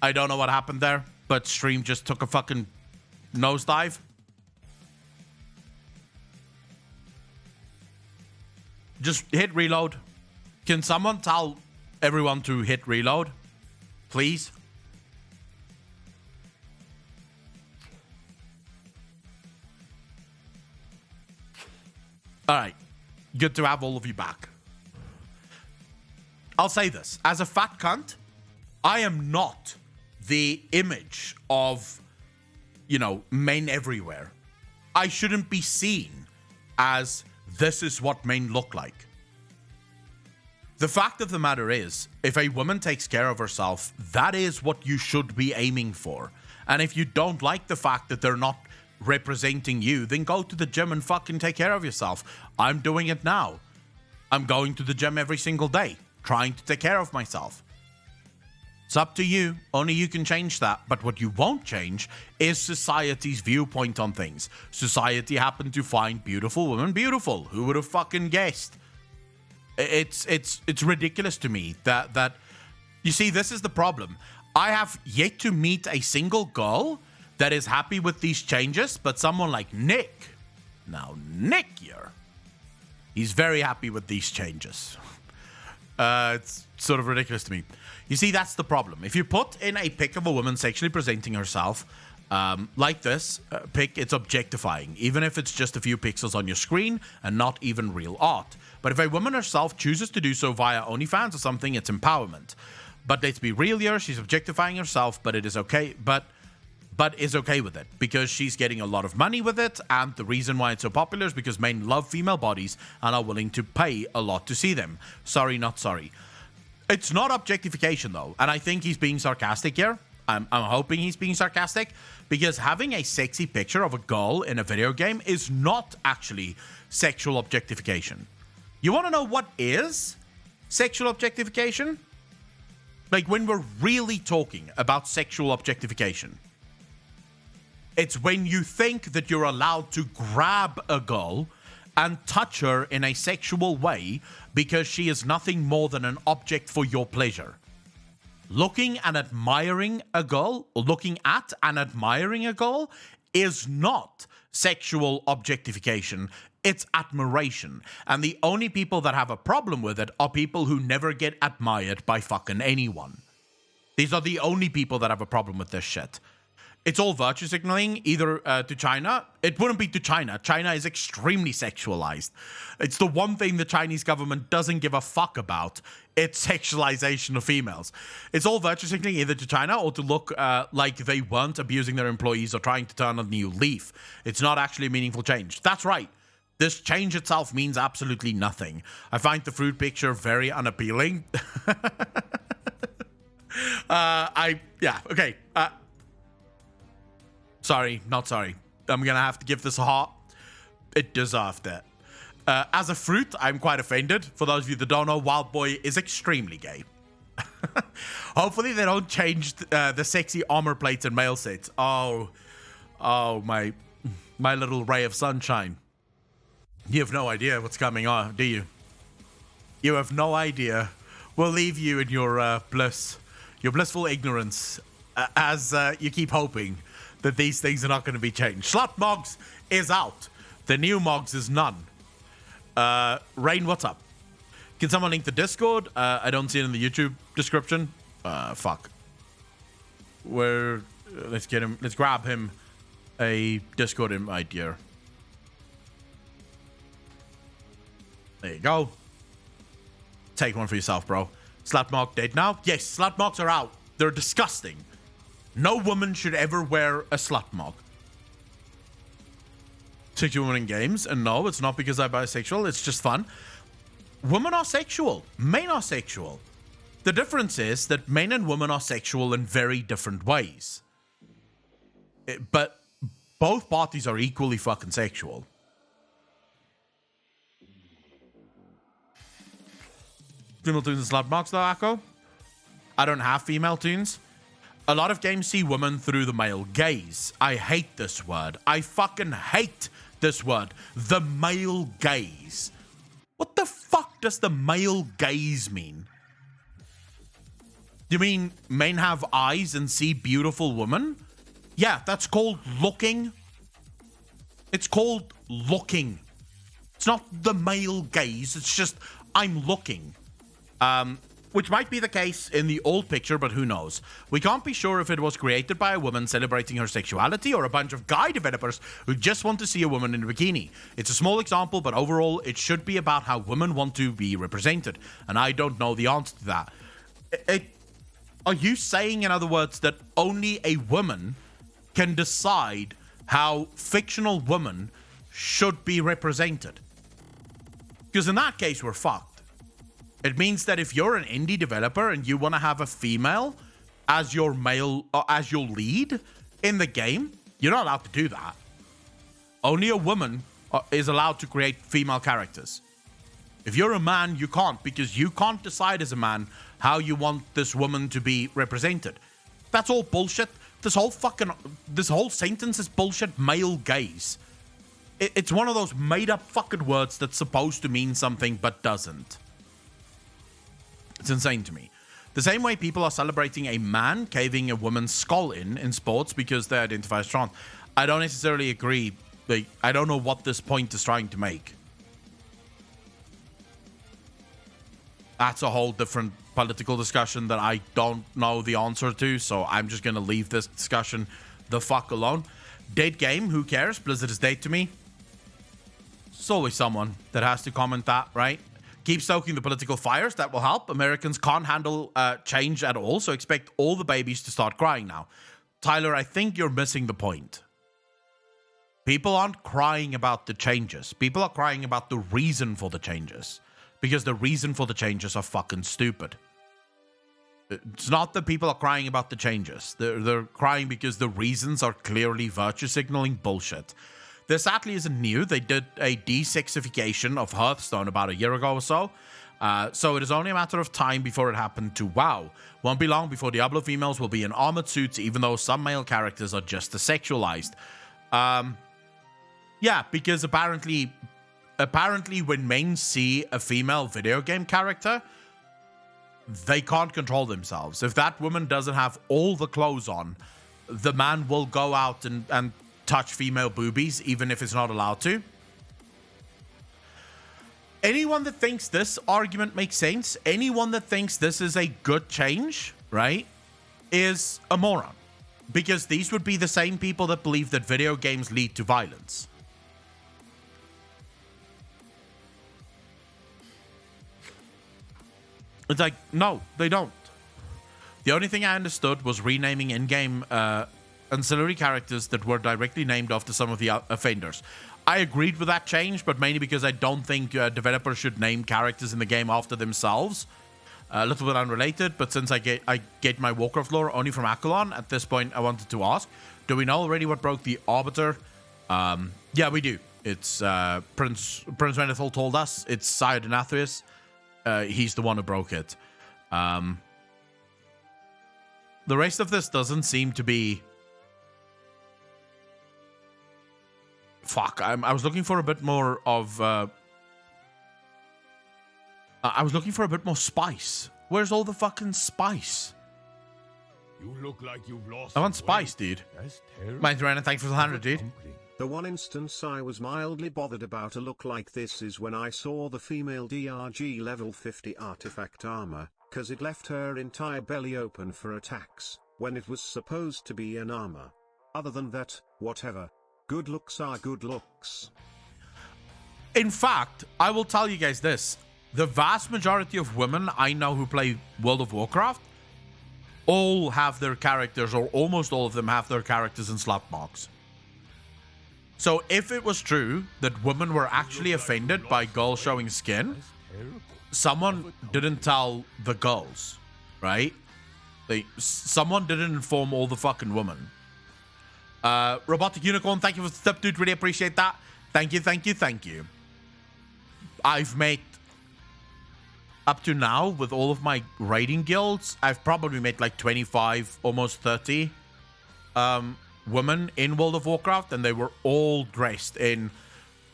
I don't know what happened there, but stream just took a fucking nosedive. Just hit reload. Can someone tell everyone to hit reload? Please? Alright. Good to have all of you back. I'll say this. As a fat cunt, I am not the image of, you know, men everywhere. I shouldn't be seen as this is what men look like. The fact of the matter is, if a woman takes care of herself, that is what you should be aiming for. And if you don't like the fact that they're not representing you, then go to the gym and fucking take care of yourself. I'm doing it now. I'm going to the gym every single day, trying to take care of myself. It's up to you. Only you can change that. But what you won't change is society's viewpoint on things. Society happened to find beautiful women beautiful. Who would have fucking guessed? It's ridiculous to me that you see, this is the problem. I have yet to meet a single girl that is happy with these changes, but someone like Nick, now Nick here, he's very happy with these changes. It's sort of ridiculous to me. You see, that's the problem. If you put in a pic of a woman sexually presenting herself like this pic, it's objectifying, even if it's just a few pixels on your screen and not even real art. But if a woman herself chooses to do so via OnlyFans or something, it's empowerment. But let's be real here, she's objectifying herself, but it is okay. But is okay with it because she's getting a lot of money with it, and the reason why it's so popular is because men love female bodies and are willing to pay a lot to see them. Sorry, not sorry. It's not objectification though, and I think he's being sarcastic here. I'm hoping he's being sarcastic, because having a sexy picture of a girl in a video game is not actually sexual objectification. You want to know what is sexual objectification? Like, when we're really talking about sexual objectification, it's when you think that you're allowed to grab a girl and touch her in a sexual way because she is nothing more than an object for your pleasure. Looking and admiring a girl, is not sexual objectification. It's admiration. And the only people that have a problem with it are people who never get admired by fucking anyone. These are the only people that have a problem with this shit. It's all virtue signaling, either to China. It wouldn't be to China. China is extremely sexualized. It's the one thing the Chinese government doesn't give a fuck about. It's sexualization of females. It's all virtue signaling, either to China or to look like they weren't abusing their employees or trying to turn a new leaf. It's not actually a meaningful change. That's right. This change itself means absolutely nothing. I find the fruit picture very unappealing. Okay. Sorry, not sorry. I'm gonna have to give this a heart. It deserved it. As a fruit, I'm quite offended. For those of you that don't know, Wild Boy is extremely gay. Hopefully they don't change the sexy armor plates and mail sets. Oh, my little ray of sunshine. You have no idea what's coming on, do you? You have no idea. We'll leave you in your bliss, your blissful ignorance, as you keep hoping that these things are not going to be changed. Slut Mogs is out. The new Mogs is none. Rain, what's up? Can someone link the Discord? I don't see it in the YouTube description. Fuck. Let's get him. Let's grab him a Discord invite here. There you go. Take one for yourself, bro. Slutmog dead now? Yes, slutmogs are out. They're disgusting. No woman should ever wear a slutmog. Sexual women in games, and no, it's not because I'm bisexual. It's just fun. Women are sexual. Men are sexual. The difference is that men and women are sexual in very different ways. But both parties are equally fucking sexual. Female tunes and slut marks though, Akko? I don't have female tunes. A lot of games see women through the male gaze. I hate this word. I fucking hate this word. The male gaze. What the fuck does the male gaze mean? You mean men have eyes and see beautiful women? Yeah, that's called looking. It's called looking. It's not the male gaze. It's just, I'm looking. Which might be the case in the old picture, but who knows? We can't be sure if it was created by a woman celebrating her sexuality or a bunch of guy developers who just want to see a woman in a bikini. It's a small example, but overall, it should be about how women want to be represented. And I don't know the answer to that. Are you saying, in other words, that only a woman can decide how fictional women should be represented? Because in that case, we're fucked. It means that if you're an indie developer and you want to have a female as your as your lead in the game, you're not allowed to do that. Only a woman is allowed to create female characters. If you're a man, you can't, because you can't decide as a man how you want this woman to be represented. That's all bullshit. This whole sentence is bullshit. Male gaze. It's one of those made up fucking words that's supposed to mean something but doesn't. It's insane to me. The same way people are celebrating a man caving a woman's skull in sports because they identify as trans. I don't necessarily agree. I don't know what this point is trying to make. That's a whole different political discussion that I don't know the answer to, so I'm just going to leave this discussion the fuck alone. Dead game, who cares? Blizzard is dead to me. It's always someone that has to comment that, right? Keep stoking the political fires. That will help. Americans can't handle change at all, so expect all the babies to start crying now. Tyler, I think you're missing the point. People aren't crying about the changes. People are crying about the reason for the changes. Because the reason for the changes are fucking stupid. It's not that people are crying about the changes. They're crying because the reasons are clearly virtue signaling bullshit. This sadly isn't new. They did a desexification of Hearthstone about a year ago or so. So it is only a matter of time before it happened to WoW. Won't be long before Diablo females will be in armored suits, even though some male characters are just as sexualized. Yeah, because apparently when men see a female video game character, they can't control themselves. If that woman doesn't have all the clothes on, the man will go out and touch female boobies, even if it's not allowed to. Anyone that thinks this argument makes sense, anyone that thinks this is a good change, right, is a moron. Because these would be the same people that believe that video games lead to violence. It's like, no, they don't. The only thing I understood was renaming in-game ancillary characters that were directly named after some of the offenders. I agreed with that change, but mainly because I don't think developers should name characters in the game after themselves. A little bit unrelated, but since I get my Warcraft lore only from Akalon, at this point I wanted to ask, do we know already what broke the Arbiter? Yeah, we do. It's Prince Renethal told us. It's Sire Denathrius. He's the one who broke it. The rest of this doesn't seem to be... Fuck, I was looking for a bit more of... I was looking for a bit more spice. Where's all the fucking spice? You look like you've lost. I want spice, dude. That's terrible. Mind Ryan, thanks for the 100, dude. The one instance I was mildly bothered about a look like this is when I saw the female DRG level 50 artifact armor, cause it left her entire belly open for attacks, when it was supposed to be an armor. Other than that, whatever. Good looks are good looks. In fact, I will tell you guys this. The vast majority of women I know who play World of Warcraft all have their characters, or almost all of them have their characters in slut marks. So if it was true that women were actually offended by girls showing skin, someone didn't tell the girls, right? Someone didn't inform all the fucking women. Robotic Unicorn, thank you for the step, dude. Really appreciate that. Thank you, thank you, thank you. I've made, up to now, with all of my raiding guilds, I've probably made like 25, almost 30 women in World of Warcraft, and they were all dressed in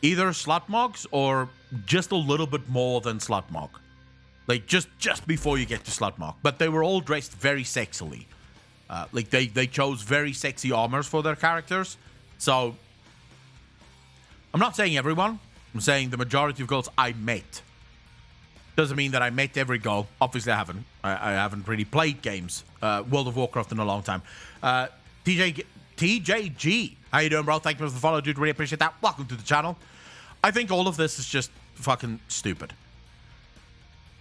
either slut marks or just a little bit more than slut mark. Like, just before you get to Slutmark. But they were all dressed very sexily. Like, they chose very sexy armors for their characters. So, I'm not saying everyone. I'm saying the majority of girls I met. Doesn't mean that I met every girl. Obviously, I haven't. I haven't really played games, World of Warcraft, in a long time. TJG, how you doing, bro? Thank you for the follow, dude. Really appreciate that. Welcome to the channel. I think all of this is just fucking stupid.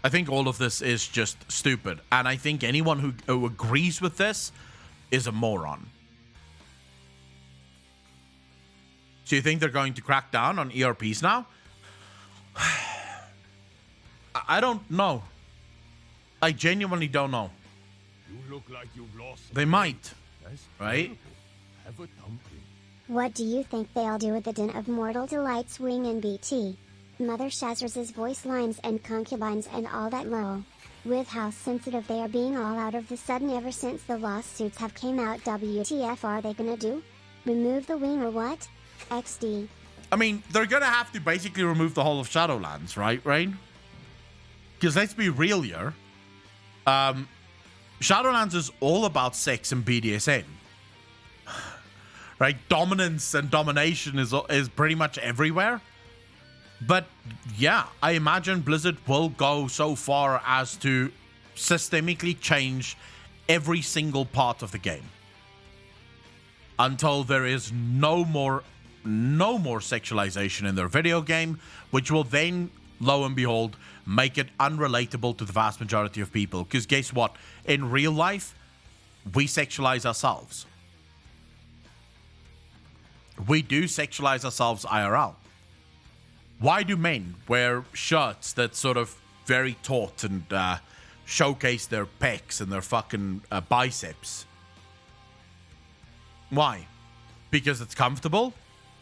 I think all of this is just stupid. And I think anyone who agrees with this is a moron. So you think they're going to crack down on ERPs now? I don't know. I genuinely don't know. You look like you've lost. They might. That's Right? terrible. Have a dumpling. What do you think they'll do with the Den of Mortal Delights wing and BT? Mother Shazraz's voice lines and concubines and all that lol. With how sensitive they are being all out of the sudden ever since the lawsuits have came out, WTF are they gonna do? Remove the wing or what? XD. I mean, they're gonna have to basically remove the whole of Shadowlands, right, Rain? Because let's be real here. Shadowlands is all about sex and BDSM. Right? Dominance and domination is pretty much everywhere. But yeah, I imagine Blizzard will go so far as to systemically change every single part of the game. Until there is no more sexualization in their video game, which will then, lo and behold, make it unrelatable to the vast majority of people. Because guess what? In real life, we sexualize ourselves. We do sexualize ourselves IRL. Why do men wear shirts that sort of very taut and showcase their pecs and their fucking biceps? Why? Because it's comfortable?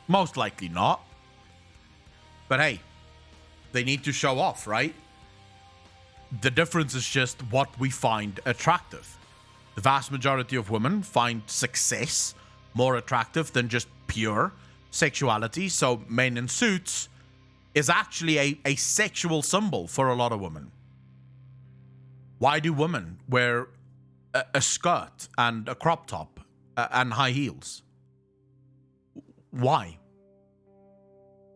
Most likely not. But hey, they need to show off, right? The difference is just what we find attractive. The vast majority of women find success more attractive than just pure sexuality. So men in suits is actually a sexual symbol for a lot of women. Why do women wear a skirt and a crop top and high heels? Why?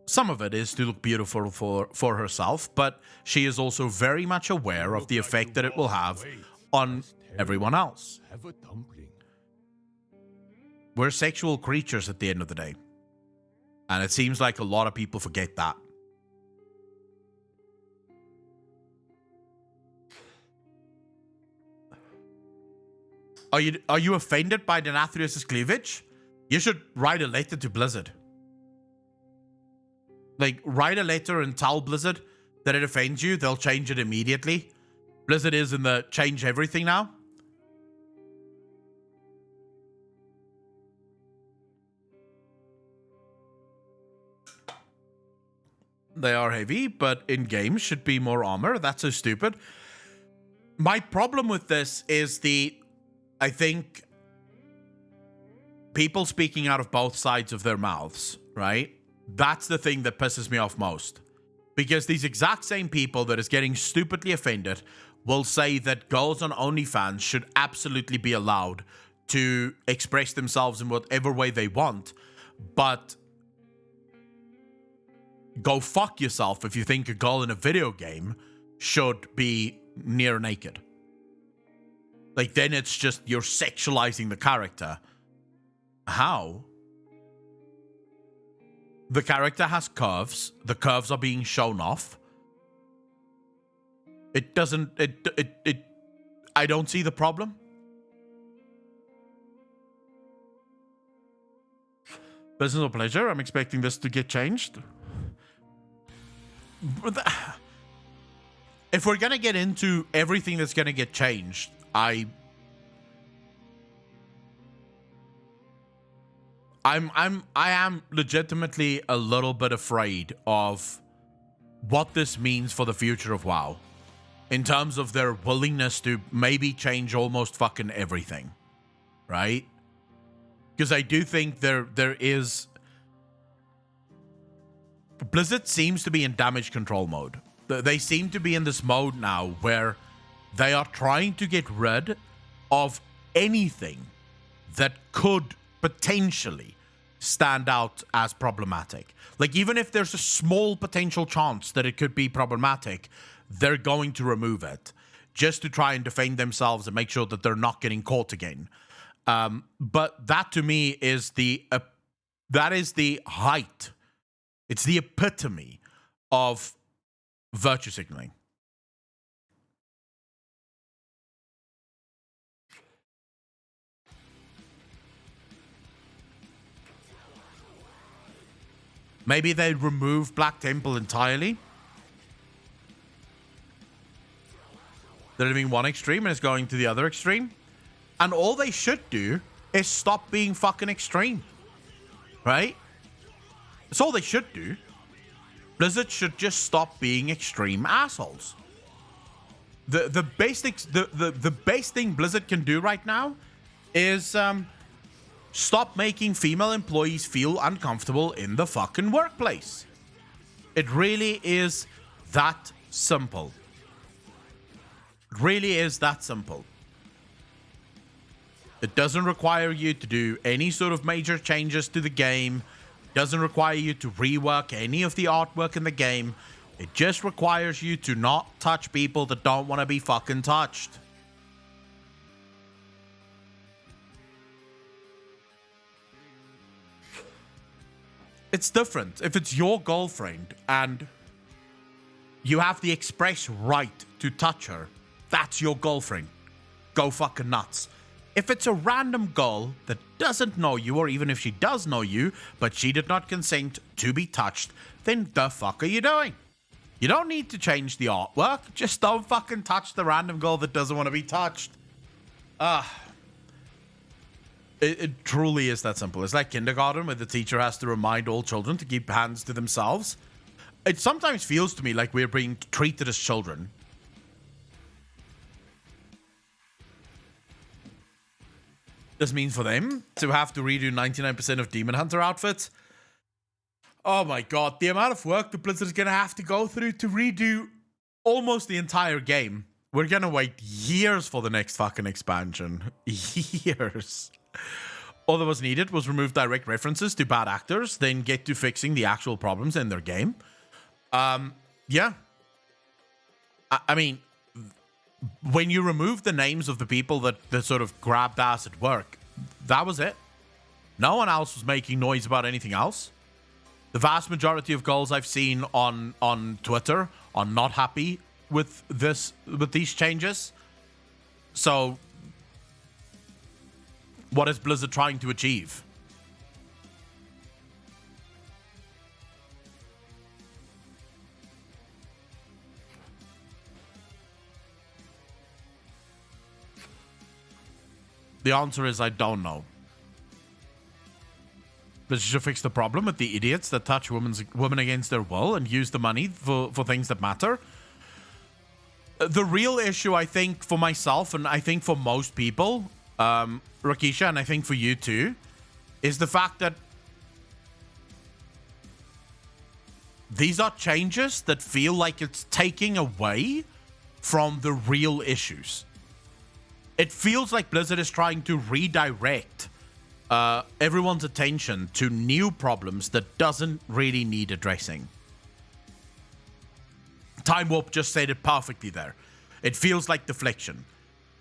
Some of it is to look beautiful for herself, but she is also very much aware of the effect that it will have on everyone else. Have a dumpling. We're sexual creatures at the end of the day. And it seems like a lot of people forget that. Are you offended by Denathrius' cleavage? You should write a letter to Blizzard. Like, write a letter and tell Blizzard that it offends you. They'll change it immediately. Blizzard is in the change everything now. They are heavy, but in games should be more armor. That's so stupid. My problem with this is I think people speaking out of both sides of their mouths, right? That's the thing that pisses me off most. Because these exact same people that is getting stupidly offended will say that girls on OnlyFans should absolutely be allowed to express themselves in whatever way they want, but go fuck yourself if you think a girl in a video game should be near naked. Like, then it's just you're sexualizing the character. How? The character has curves. The curves are being shown off. It doesn't... I don't see the problem. Business or pleasure? I'm expecting this to get changed. If we're gonna get into everything that's gonna get changed, I am legitimately a little bit afraid of what this means for the future of WoW, in terms of their willingness to maybe change almost fucking everything, right? Because I do think there is... Blizzard seems to be in damage control mode, They seem to be in this mode now where they are trying to get rid of anything that could potentially stand out as problematic. Like, even if there's a small potential chance that it could be problematic, they're going to remove it just to try and defend themselves and make sure that they're not getting caught again. But that to me is that is the height. It's the epitome of virtue signaling. Maybe they remove Black Temple entirely. They're doing one extreme and it's going to the other extreme. And all they should do is stop being fucking extreme. Right? That's all they should do. Blizzard should just stop being extreme assholes. The best thing Blizzard can do right now is stop making female employees feel uncomfortable in the fucking workplace. It really is that simple. It really is that simple. It doesn't require you to do any sort of major changes to the game. It doesn't require you to rework any of the artwork in the game. It just requires you to not touch people that don't want to be fucking touched. It's different. If it's your girlfriend and you have the express right to touch her, that's your girlfriend. Go fucking nuts. If it's a random girl that doesn't know you, or even if she does know you, but she did not consent to be touched, then the fuck are you doing? You don't need to change the artwork. Just don't fucking touch the random girl that doesn't want to be touched. It truly is that simple. It's like kindergarten where the teacher has to remind all children to keep hands to themselves. It sometimes feels to me like we're being treated as children. This means for them to have to redo 99% of Demon Hunter outfits. Oh my god, the amount of work the Blizzard is going to have to go through to redo almost the entire game. We're going to wait years for the next fucking expansion. Years. All that was needed was remove direct references to bad actors, then get to fixing the actual problems in their game. Yeah. I mean, when you remove the names of the people that sort of grabbed ass at work, that was it. No one else was making noise about anything else. The vast majority of girls I've seen on Twitter are not happy with these changes. So, what is Blizzard trying to achieve? The answer is I don't know. Blizzard should fix the problem with the idiots that touch women against their will and use the money for things that matter. The real issue, I think, for myself and I think for most people, Rakisha, and I think for you too, is the fact that these are changes that feel like it's taking away from the real issues. It feels like Blizzard is trying to redirect everyone's attention to new problems that doesn't really need addressing. Time Warp just said it perfectly there. It feels like deflection.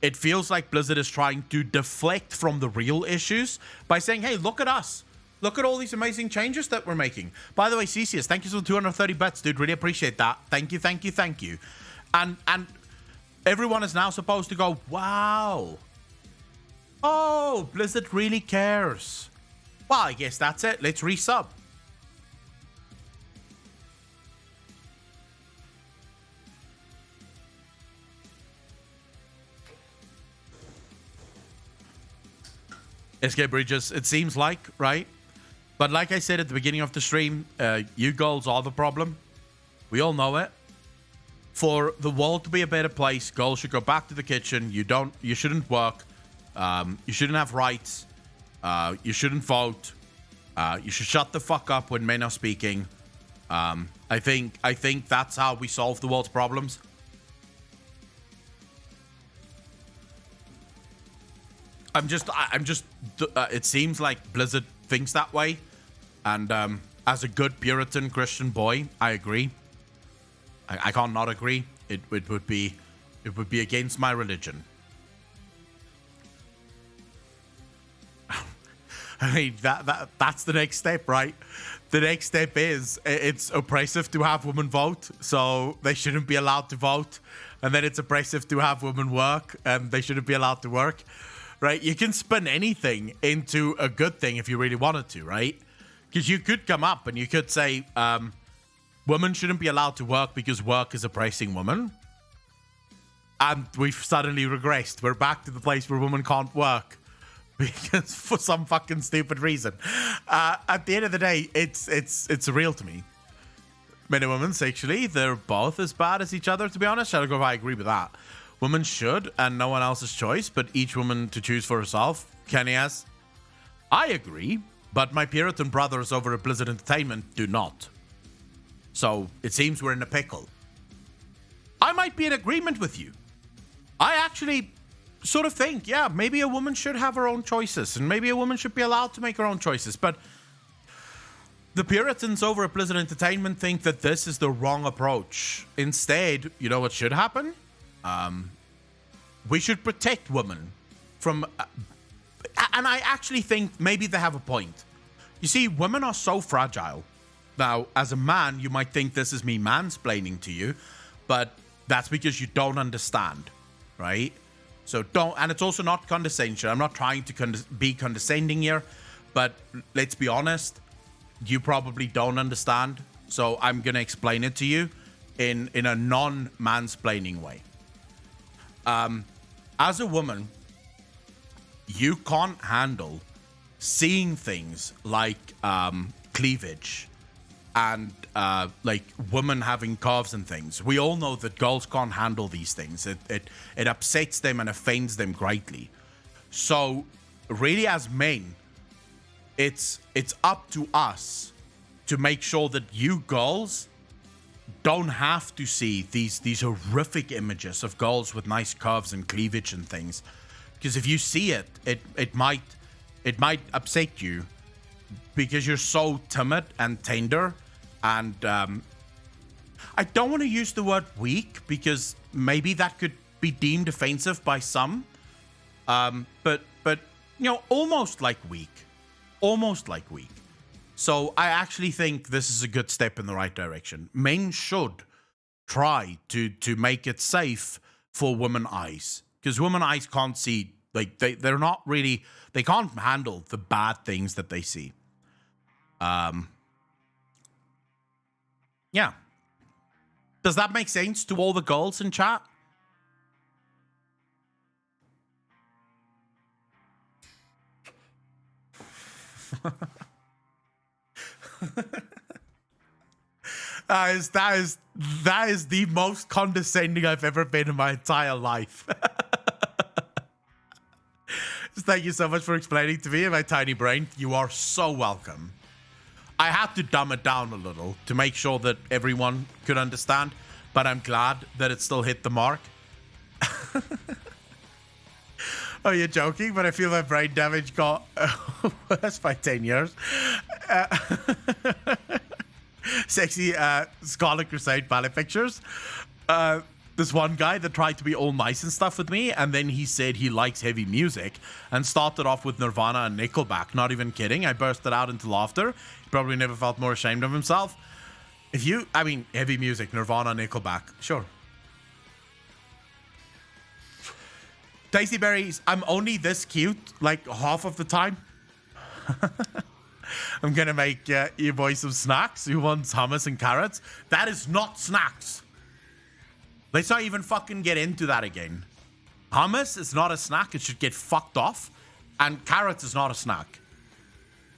It feels like Blizzard is trying to deflect from the real issues by saying, hey, look at us. Look at all these amazing changes that we're making. By the way, Cesius, thank you for the 230 bets, dude. Really appreciate that. Thank you, thank you, thank you. And everyone is now supposed to go, wow. Oh, Blizzard really cares. Well, I guess that's it. Let's resub. Escape Bridges, it seems like, right? But like I said at the beginning of the stream, you girls are the problem. We all know it. For the world to be a better place, girls should go back to the kitchen. You shouldn't work. You shouldn't have rights. You shouldn't vote. You should shut the fuck up when men are speaking. I think that's how we solve the world's problems. It seems like Blizzard thinks that way, and as a good Puritan Christian boy, I agree. I can't not agree. It would be against my religion. I mean, that's the next step, right? The next step is it's oppressive to have women vote, so they shouldn't be allowed to vote. And then it's oppressive to have women work, and they shouldn't be allowed to work, right? You can spin anything into a good thing if you really wanted to, right? Because you could come up and you could say, women shouldn't be allowed to work because work is oppressing women. And we've suddenly regressed. We're back to the place where women can't work. Because for some fucking stupid reason. At the end of the day, it's real to me. Men and women sexually, they're both as bad as each other, to be honest. I don't know if I agree with that. Women should, and no one else's choice, but each woman to choose for herself. Kenny has. I agree, but my Puritan brothers over at Blizzard Entertainment do not. So it seems we're in a pickle. I might be in agreement with you. I actually sort of think, yeah, maybe a woman should have her own choices, and maybe a woman should be allowed to make her own choices. But the Puritans over at Blizzard Entertainment think that this is the wrong approach. Instead, you know what should happen? We should protect women from... and I actually think maybe they have a point. You see, women are so fragile. Now, as a man, you might think this is me mansplaining to you, but that's because you don't understand, right? So don't, and it's also not condescension. I'm not trying to be condescending here, but let's be honest, you probably don't understand. So I'm going to explain it to you in a non-mansplaining way. As a woman, you can't handle seeing things like cleavage and like women having calves and things. We all know that girls can't handle these things. It upsets them and offends them greatly. So really, as men, it's up to us to make sure that you girls don't have to see these horrific images of girls with nice curves and cleavage and things. Because if you see it, it might upset you because you're so timid and tender. And I don't want to use the word weak because maybe that could be deemed offensive by some. But you know, almost like weak. So I actually think this is a good step in the right direction. Men should try to make it safe for women eyes, because women eyes can't see, like they're not really, they can't handle the bad things that they see. Yeah. Does that make sense to all the girls in chat? That is the most condescending I've ever been in my entire life. Thank you so much for explaining to me, my tiny brain. You are so welcome. I had to dumb it down a little to make sure that everyone could understand, but I'm glad that it still hit the mark. Oh, you're joking, but I feel my brain damage got worse by 10 years. Sexy Scarlet Crusade ballet pictures. This one guy that tried to be all nice and stuff with me, and then he said he likes heavy music and started off with Nirvana and Nickelback. Not even kidding. I bursted out into laughter. He probably never felt more ashamed of himself. Heavy music, Nirvana, Nickelback, sure. Tasty Berries, I'm only this cute like half of the time. I'm gonna make you boys some snacks. Who wants hummus and carrots? That is not snacks. Let's not even fucking get into that again. Hummus is not a snack. It should get fucked off. And carrots is not a snack.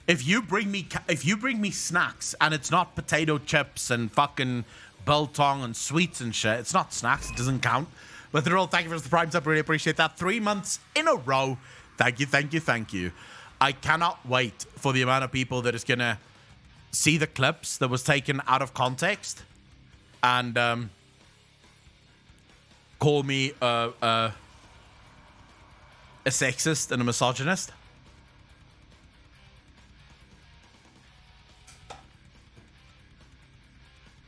If you bring me snacks and it's not potato chips and fucking biltong and sweets and shit, it's not snacks. It doesn't count. But they're all, thank you for the primes up. Really appreciate that. 3 months in a row. Thank you, thank you, thank you. I cannot wait for the amount of people that is gonna see the clips that was taken out of context and call me a sexist and a misogynist.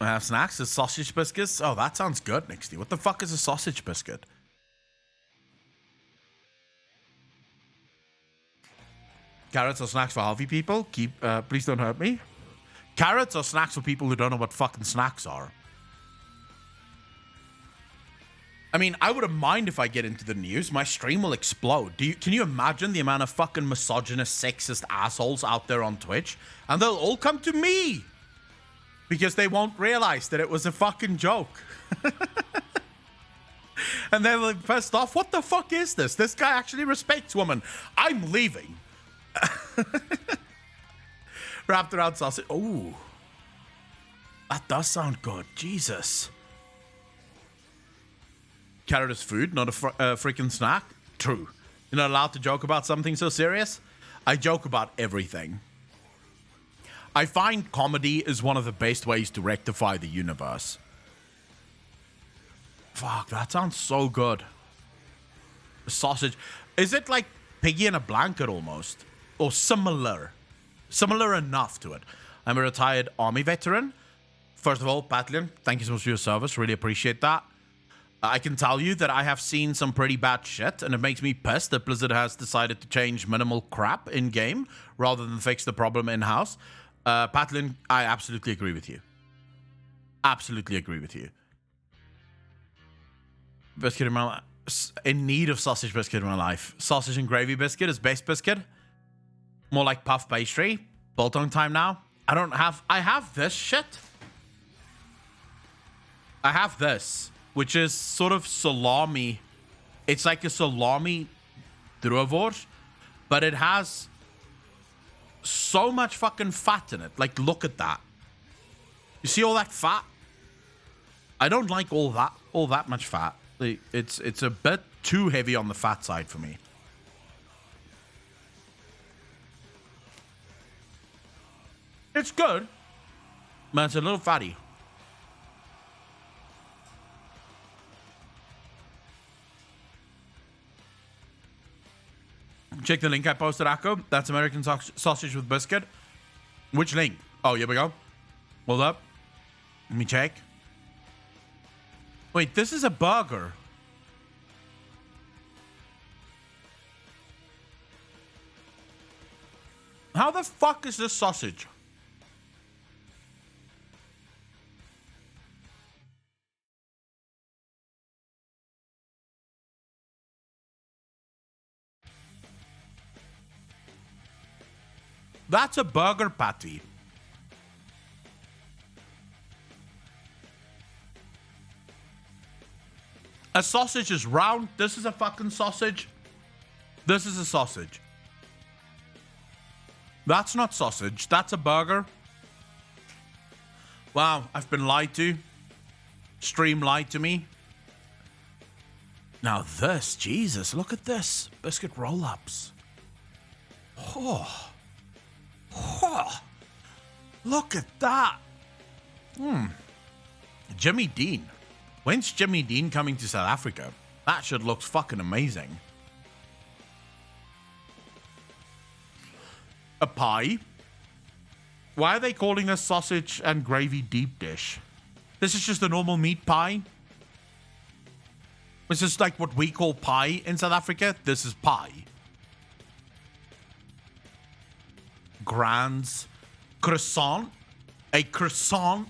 I have snacks. It's sausage biscuits. Oh, that sounds good, Nixty. What the fuck is a sausage biscuit? Carrots or snacks for healthy people? Please don't hurt me. Carrots or snacks for people who don't know what fucking snacks are? I mean, I wouldn't mind if I get into the news. My stream will explode. Can you imagine the amount of fucking misogynist, sexist assholes out there on Twitch? And they'll all come to me because they won't realize that it was a fucking joke. And they're like pissed off. What the fuck is this? This guy actually respects women. I'm leaving. Wrapped around sausage. Oh, that does sound good. Jesus. Carrot is food, not a freaking snack. True. You're not allowed to joke about something so serious. I joke about everything. I find comedy is one of the best ways to rectify the universe. Fuck, that sounds so good. Sausage. Is it like piggy in a blanket almost? Or similar? Similar enough to it. I'm a retired army veteran. First of all, Patlian, thank you so much for your service. Really appreciate that. I can tell you that I have seen some pretty bad shit, and it makes me pissed that Blizzard has decided to change minimal crap in-game rather than fix the problem in-house. Patlin, I absolutely agree with you. Absolutely agree with you. Biscuit in my life. In need of sausage biscuit in my life. Sausage and gravy biscuit is best biscuit. More like puff pastry. Biltong time now. I have this shit. I have this, which is sort of salami. It's like a salami droevor, but it has so much fucking fat in it. Like, look at that. You see all that fat? I don't like all that much fat. It's a bit too heavy on the fat side for me. It's good, but it's a little fatty. Check the link I posted, Akko. That's American sausage with biscuit. Which link? Oh, here we go. Hold up. Let me check. Wait, this is a burger. How the fuck is this sausage? That's a burger patty. A sausage is round. This is a fucking sausage. This is a sausage. That's not sausage. That's a burger. Wow, I've been lied to. Stream lied to me. Now this, Jesus, look at this. Biscuit roll-ups. Oh. Oh, look at that. Jimmy Dean. When's Jimmy Dean coming to South Africa? That shit looks fucking amazing. A pie? Why are they calling this sausage and gravy deep dish? This is just a normal meat pie. This is like what we call pie in South Africa. This is pie. Grands croissant, a croissant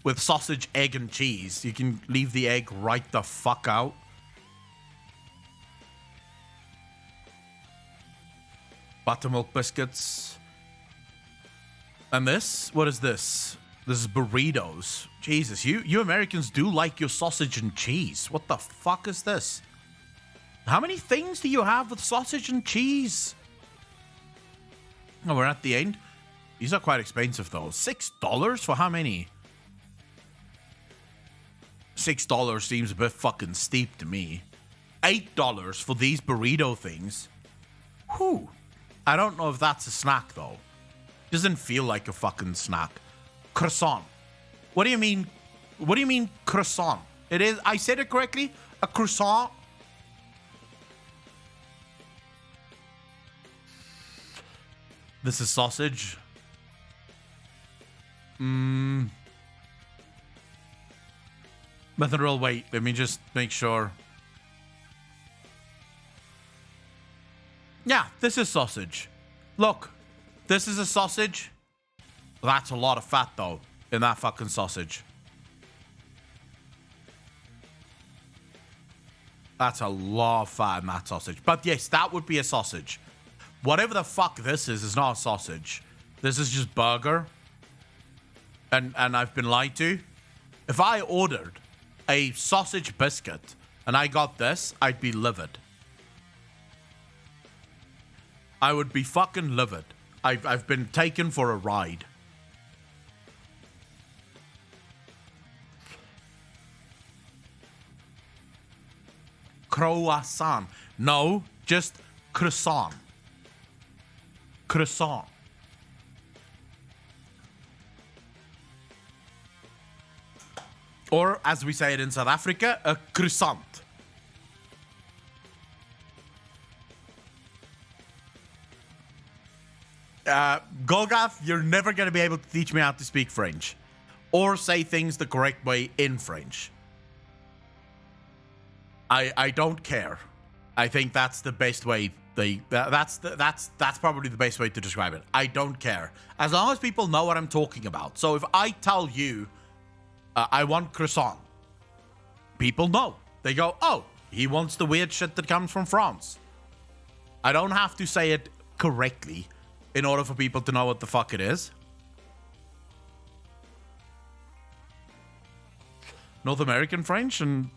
with sausage, egg, and cheese. You can leave the egg right the fuck out. Buttermilk biscuits. And this? What is this? This is burritos. Jesus, you Americans do like your sausage and cheese. What the fuck is this? How many things do you have with sausage and cheese? Oh, we're at the end. These are quite expensive, though. $6 for how many? $6 seems a bit fucking steep to me. $8 for these burrito things. Whew. I don't know if that's a snack, though. Doesn't feel like a fucking snack. Croissant. What do you mean? What do you mean croissant? It is. I said it correctly. A croissant. This is sausage. Methanol, wait. Let me just make sure. Yeah, this is sausage. Look, this is a sausage. That's a lot of fat, though, in that fucking sausage. That's a lot of fat in that sausage. But yes, that would be a sausage. Whatever the fuck this is not a sausage. This is just burger. And I've been lied to. If I ordered a sausage biscuit and I got this, I'd be livid. I would be fucking livid. I've been taken for a ride. Croissant. No, just croissant. Croissant. Or, as we say it in South Africa, a croissant. Golgath, you're never going to be able to teach me how to speak French. Or say things the correct way in French. I don't care. I think that's the best way. That's probably the best way to describe it. I don't care. As long as people know what I'm talking about. So if I tell you, I want croissant, people know. They go, oh, he wants the weird shit that comes from France. I don't have to say it correctly in order for people to know what the fuck it is. North American French and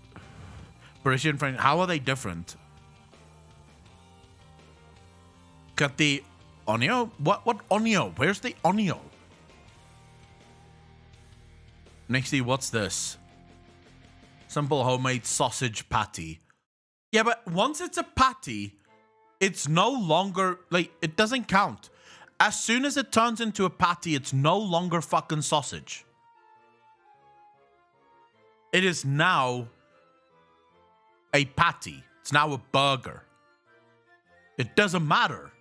Parisian French, how are they different? Got the onio? What onio? Where's the onio? Nexty, what's this? Simple homemade sausage patty. Yeah, but once it's a patty, it's no longer, like, it doesn't count. As soon as it turns into a patty, it's no longer fucking sausage. It is now a patty. It's now a burger. It doesn't matter.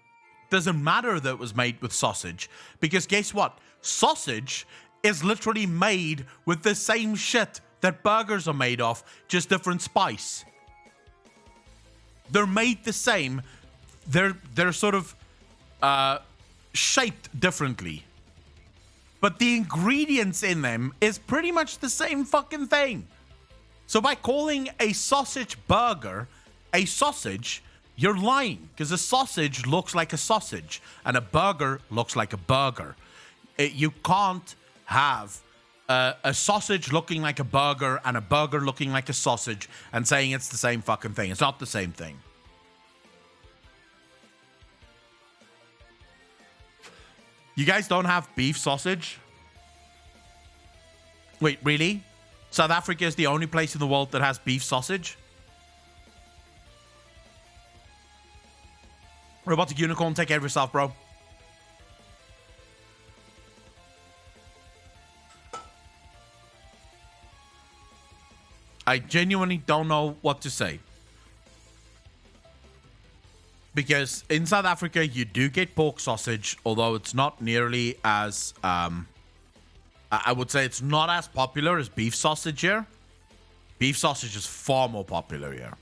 It doesn't matter that it was made with sausage. Because guess what? Sausage is literally made with the same shit that burgers are made of, just different spice. They're made the same. They're sort of shaped differently. But the ingredients in them is pretty much the same fucking thing. So by calling a sausage burger a sausage, you're lying. Because a sausage looks like a sausage. And a burger looks like a burger. You can't have a sausage looking like a burger and a burger looking like a sausage and saying it's the same fucking thing. It's not the same thing. You guys don't have beef sausage? Wait, really? South Africa is the only place in the world that has beef sausage? Robotic Unicorn, take care of yourself, bro. I genuinely don't know what to say. Because in South Africa, you do get pork sausage, although it's not nearly as... I would say it's not as popular as beef sausage here. Beef sausage is far more popular here.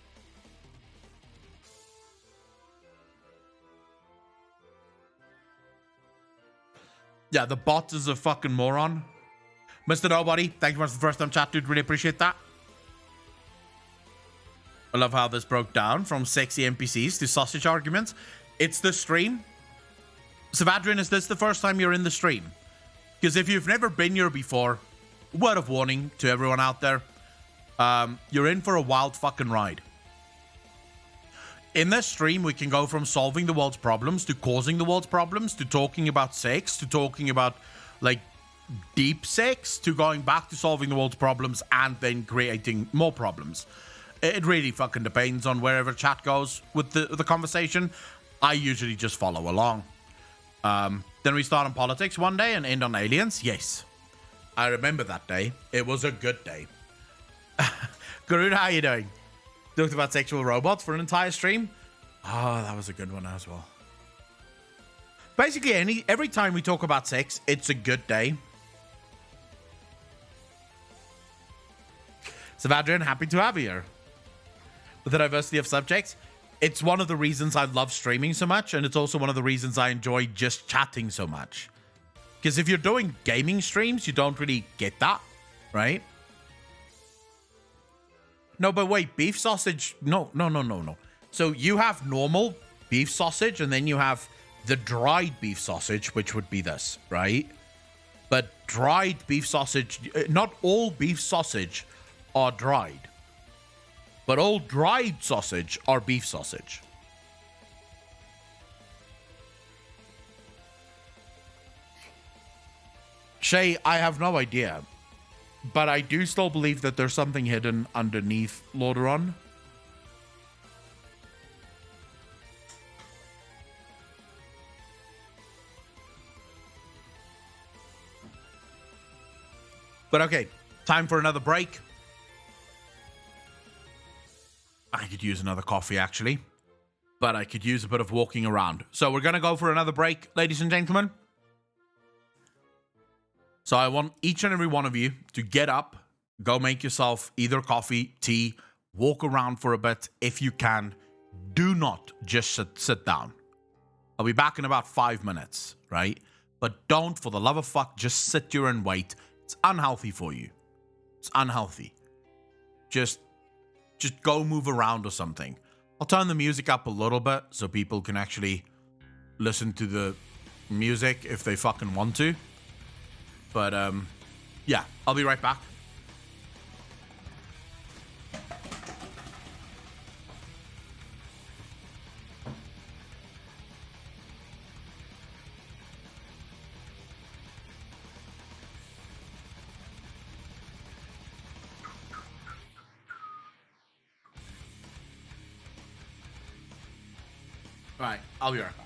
Yeah, the bot is a fucking moron. Mr. Nobody, thank you for the first time chat, dude. Really appreciate that. I love how this broke down from sexy NPCs to sausage arguments. It's the stream. Savadrian, is this the first time you're in the stream? Because if you've never been here before, word of warning to everyone out there, you're in for a wild fucking ride. In this stream, we can go from solving the world's problems to causing the world's problems to talking about sex to talking about, like, deep sex to going back to solving the world's problems and then creating more problems. It really fucking depends on wherever chat goes with the conversation. I usually just follow along. Then we start on politics one day and end on aliens. Yes. I remember that day. It was a good day. Garuna, how you doing? Talked about sexual robots for an entire stream. Oh, that was a good one as well. Basically, every time we talk about sex, it's a good day. Savadrian, happy to have you here. With the diversity of subjects, it's one of the reasons I love streaming so much, and it's also one of the reasons I enjoy just chatting so much. Because if you're doing gaming streams, you don't really get that, right? No, but wait, beef sausage... No. So you have normal beef sausage, and then you have the dried beef sausage, which would be this, right? But dried beef sausage... Not all beef sausage are dried. But all dried sausage are beef sausage. Shay, I have no idea. But I do still believe that there's something hidden underneath Lordaeron. But okay, time for another break. I could use another coffee, actually. But I could use a bit of walking around. So we're going to go for another break, ladies and gentlemen. So I want each and every one of you to get up, go make yourself either coffee, tea, walk around for a bit if you can. Do not just sit down. I'll be back in about 5 minutes, right? But don't, for the love of fuck, just sit here and wait. It's unhealthy for you. It's unhealthy. Just go move around or something. I'll turn the music up a little bit so people can actually listen to the music if they fucking want to. But, yeah, I'll be right back. All right, I'll be right back.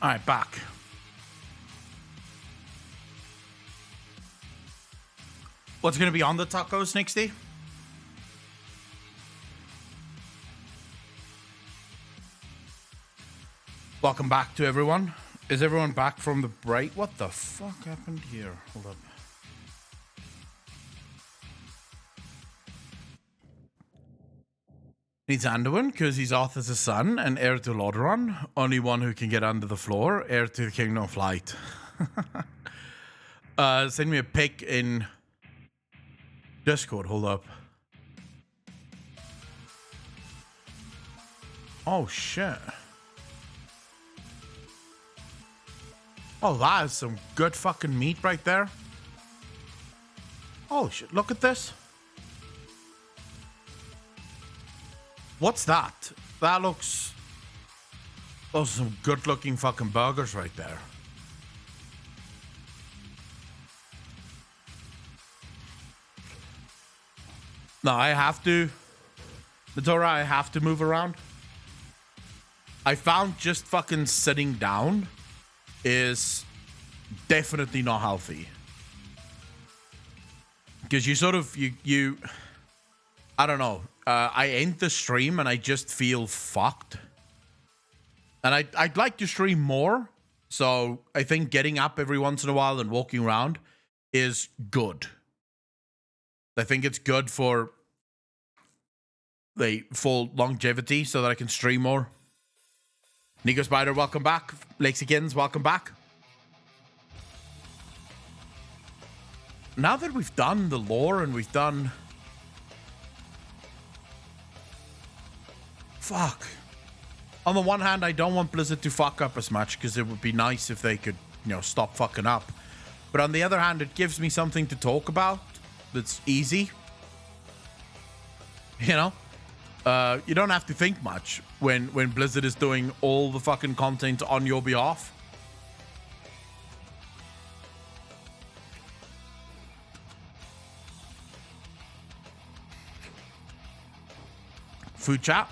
All right, back. What's going to be on the tacos, Nixty? Welcome back to everyone. Is everyone back from the break? What the fuck happened here? Hold up. Needs Anduin because he's Arthur's son and heir to Lordaeron. Only one who can get under the floor. Heir to the Kingdom of Light. Send me a pic in Discord. Hold up. Oh, shit. Oh, that is some good fucking meat right there. Oh, shit. Look at this. What's that? That looks... Those are some good-looking fucking burgers right there. No, I have to... Natora, I have to move around. I found just fucking sitting down is definitely not healthy. Because you sort of... You I don't know. I end the stream and I just feel fucked. And I'd like to stream more. So I think getting up every once in a while and walking around is good. I think it's good for the full longevity so that I can stream more. Nico Spider, welcome back. Lexicans, welcome back. Now that we've done the lore and we've done... Fuck. On the one hand, I don't want Blizzard to fuck up as much because it would be nice if they could, you know, stop fucking up. But on the other hand, it gives me something to talk about that's easy. You know? You don't have to think much when Blizzard is doing all the fucking content on your behalf. Food chat.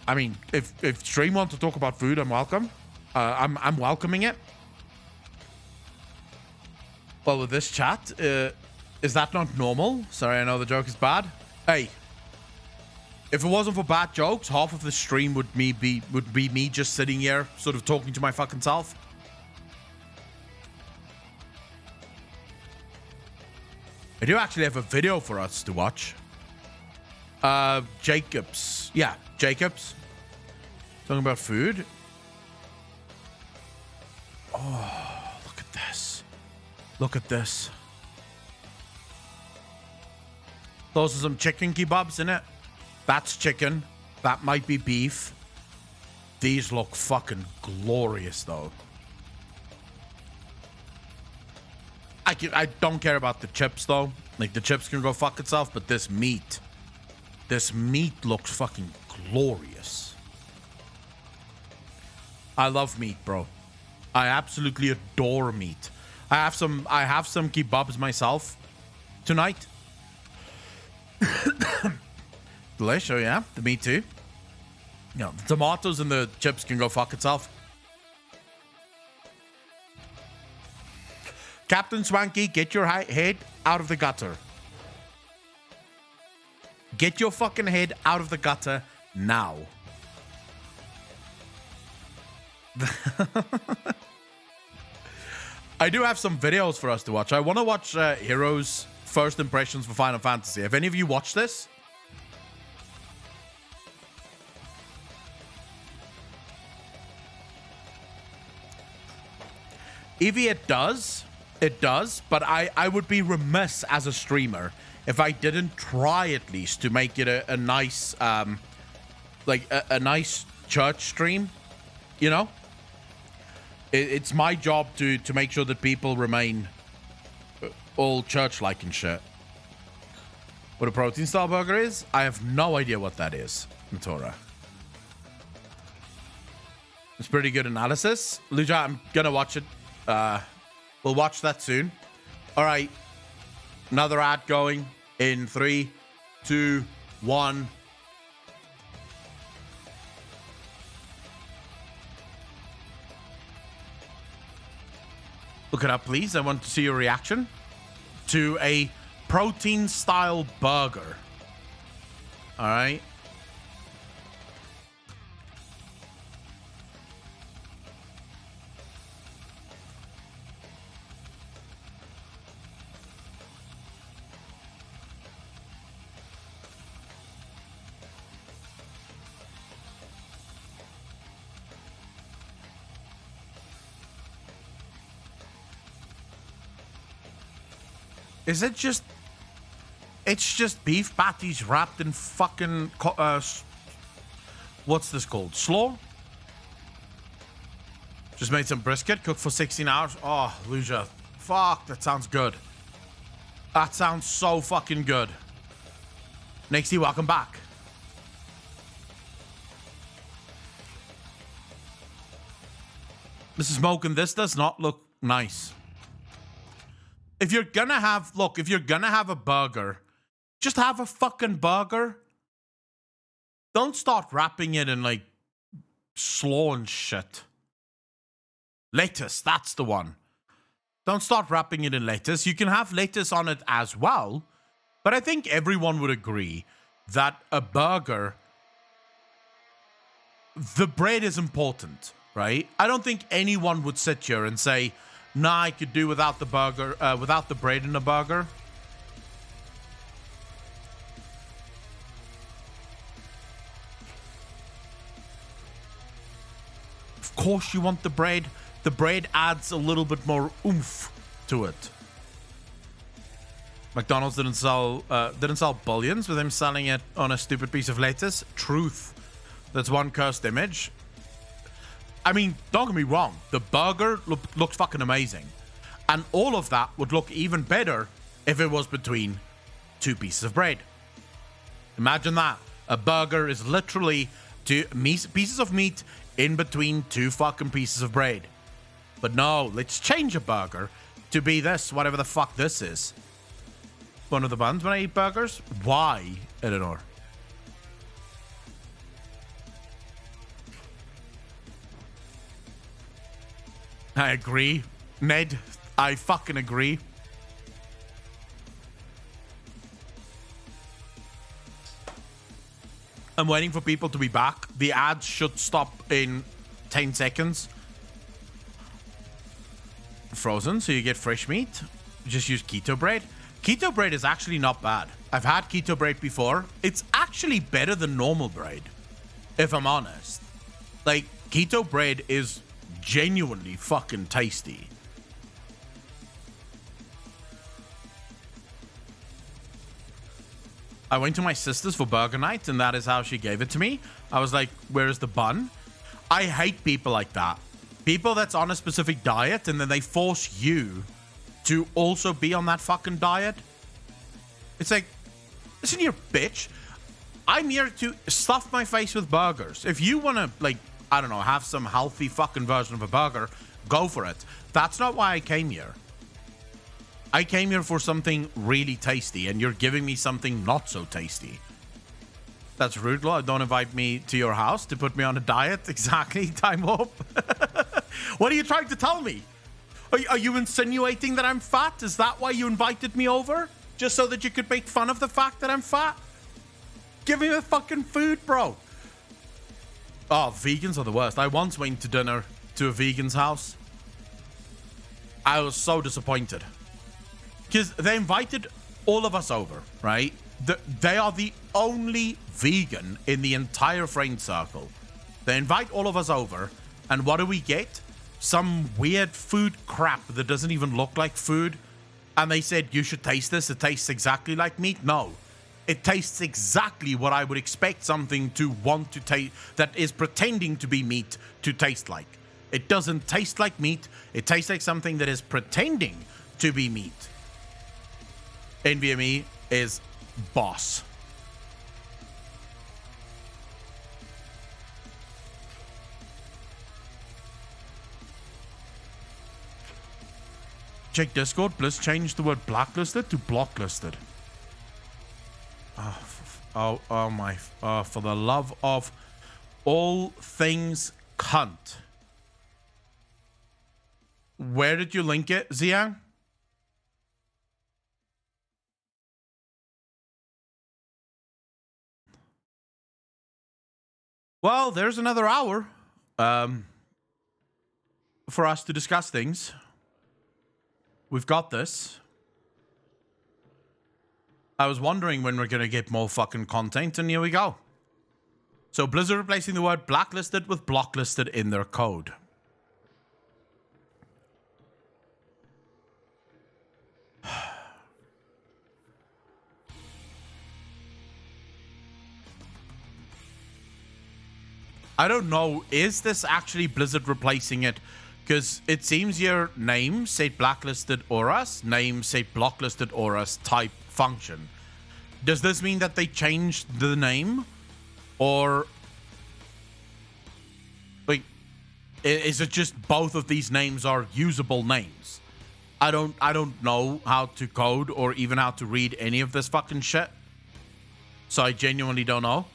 I mean, if stream wants to talk about food, I'm welcome. I'm welcoming it. Well, with this chat, is that not normal? Sorry, I know the joke is bad. Hey, if it wasn't for bad jokes, half of the stream would be me just sitting here, sort of talking to my fucking self. I do actually have a video for us to watch. Jacobs. Yeah, Jacobs. Talking about food. Oh, look at this. Look at this. Those are some chicken kebabs in it. That's chicken. That might be beef. These look fucking glorious, though. I don't care about the chips, though. Like, the chips can go fuck itself, but this meat looks fucking glorious. I love meat, bro. I absolutely adore meat. I have some kebabs myself tonight. Delicious, yeah. The meat too. You know, the tomatoes and the chips can go fuck itself. Captain Swanky, get your head out of the gutter. Get your fucking head out of the gutter now. I do have some videos for us to watch. I want to watch Heroes' first impressions for Final Fantasy. Have any of you watched this? Evie, it does. It does, but I would be remiss as a streamer if I didn't try at least to make it a nice, like a nice church stream, you know? It's my job to make sure that people remain all church-like and shit. What a protein style burger is? I have no idea what that is, Natora. It's pretty good analysis. Luja, I'm gonna watch it. We'll watch that soon. All right. Another ad going in 3, 2, 1. Look it up, please. I want to see your reaction to a protein-style burger. All right. Is it just... It's just beef patties wrapped in fucking... what's this called? Slaw? Just made some brisket, cooked for 16 hours. Oh, Luja. Fuck, that sounds good. That sounds so fucking good. Nixie, welcome back. This is smoking. This does not look nice. If you're gonna have, look, if you're gonna have a burger, just have a fucking burger. Don't start wrapping it in, like, slaw and shit. Lettuce, that's the one. Don't start wrapping it in lettuce. You can have lettuce on it as well. But I think everyone would agree that a burger, the bread is important, right? I don't think anyone would sit here and say, nah, I could do without the burger, without the bread in a burger. Of course you want the bread. The bread adds a little bit more oomph to it. McDonald's didn't sell bullions with him selling it on a stupid piece of lettuce. Truth. That's one cursed image. I mean, don't get me wrong. The burger looks fucking amazing. And all of that would look even better if it was between two pieces of bread. Imagine that. A burger is literally two pieces of meat in between two fucking pieces of bread. But no, let's change a burger to be this, whatever the fuck this is. One of the buns when I eat burgers? Why, Eleanor? I agree. Ned, I fucking agree. I'm waiting for people to be back. The ads should stop in 10 seconds. Frozen, so you get fresh meat. Just use keto bread. Keto bread is actually not bad. I've had keto bread before. It's actually better than normal bread, if I'm honest. Like, keto bread is genuinely fucking tasty. I went to my sister's for burger night, and that is how she gave it to me. I was like, where is the bun? I hate people like that. People that's on a specific diet, and then they force you to also be on that fucking diet. It's like, listen here, bitch. I'm here to stuff my face with burgers. If you want to, like, I don't know, have some healthy fucking version of a burger, go for it. That's not why I came here. I came here for something really tasty, and you're giving me something not so tasty. That's rude, Lord. Don't invite me to your house to put me on a diet. Exactly, time up. What are you trying to tell me? Are you insinuating that I'm fat? Is that why you invited me over? Just so that you could make fun of the fact that I'm fat? Give me the fucking food, bro. Oh, vegans are the worst. I once went to dinner to a vegan's house. I was so disappointed. Because they invited all of us over, right? They are the only vegan in the entire friend circle. They invite all of us over, and what do we get? Some weird food crap that doesn't even look like food. And they said, you should taste this. It tastes exactly like meat. No. It tastes exactly what I would expect something to want to taste, that is pretending to be meat, to taste like. It doesn't taste like meat. It tastes like something that is pretending to be meat. NVMe is boss. Check Discord. Bliss changed the word blacklisted to blocklisted. Oh my. For the love of all things cunt. Where did you link it, Xiang? Well, there's another hour for us to discuss things. We've got this. I was wondering when we're going to get more fucking content, and here we go. So Blizzard replacing the word blacklisted with blocklisted in their code. I don't know, is this actually Blizzard replacing it? Because it seems your name said blacklisted auras, name said blocklisted auras type function. Does this mean that they changed the name? Or like, is it just both of these names are usable names? I don't know how to code or even how to read any of this fucking shit. So I genuinely don't know.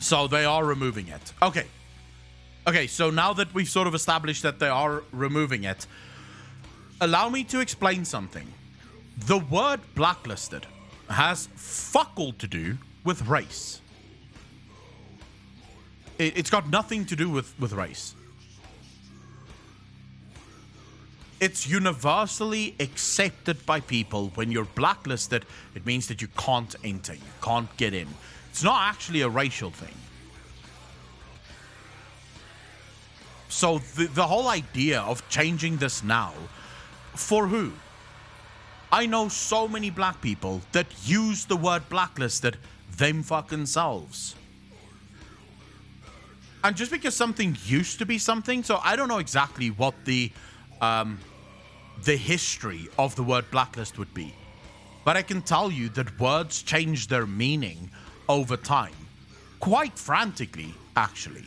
So they are removing it. Okay. Okay, so now that we've sort of established that they are removing it, allow me to explain something. The word blacklisted has fuck all to do with race. It's got nothing to do with race. It's universally accepted by people. When you're blacklisted, it means that you can't enter, you can't get in. It's not actually a racial thing. So the whole idea of changing this now, for who? I know so many black people that use the word blacklisted them fucking selves. And just because something used to be something, so I don't know exactly what the history of the word blacklist would be. But I can tell you that words change their meaning over time. Quite frantically, actually.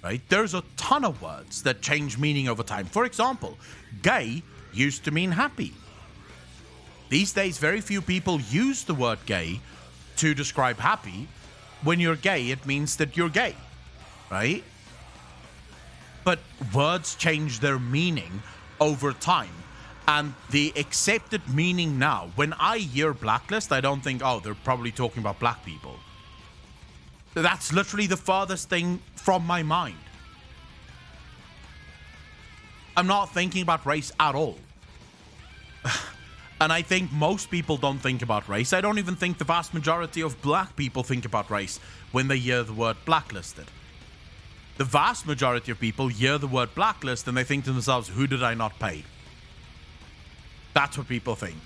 Right? There's a ton of words that change meaning over time. For example, gay used to mean happy. These days, very few people use the word gay to describe happy. When you're gay, it means that you're gay. Right? But words change their meaning over time. And the accepted meaning now, when I hear blacklist, I don't think, oh, they're probably talking about black people. That's literally the furthest thing from my mind. I'm not thinking about race at all. And I think most people don't think about race. I don't even think the vast majority of black people think about race when they hear the word blacklisted. The vast majority of people hear the word blacklist and they think to themselves, who did I not pay? That's what people think.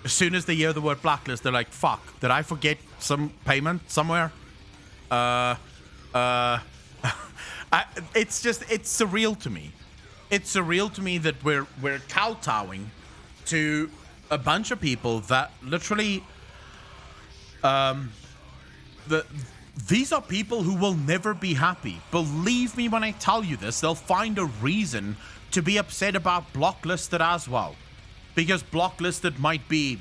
As soon as they hear the word blacklist, they're like, fuck, did I forget some payment somewhere? It's surreal to me. It's surreal to me that we're kowtowing to a bunch of people that literally, these are people who will never be happy. Believe me when I tell you this, they'll find a reason to be upset about blocklisted as well. Because blocklisted might be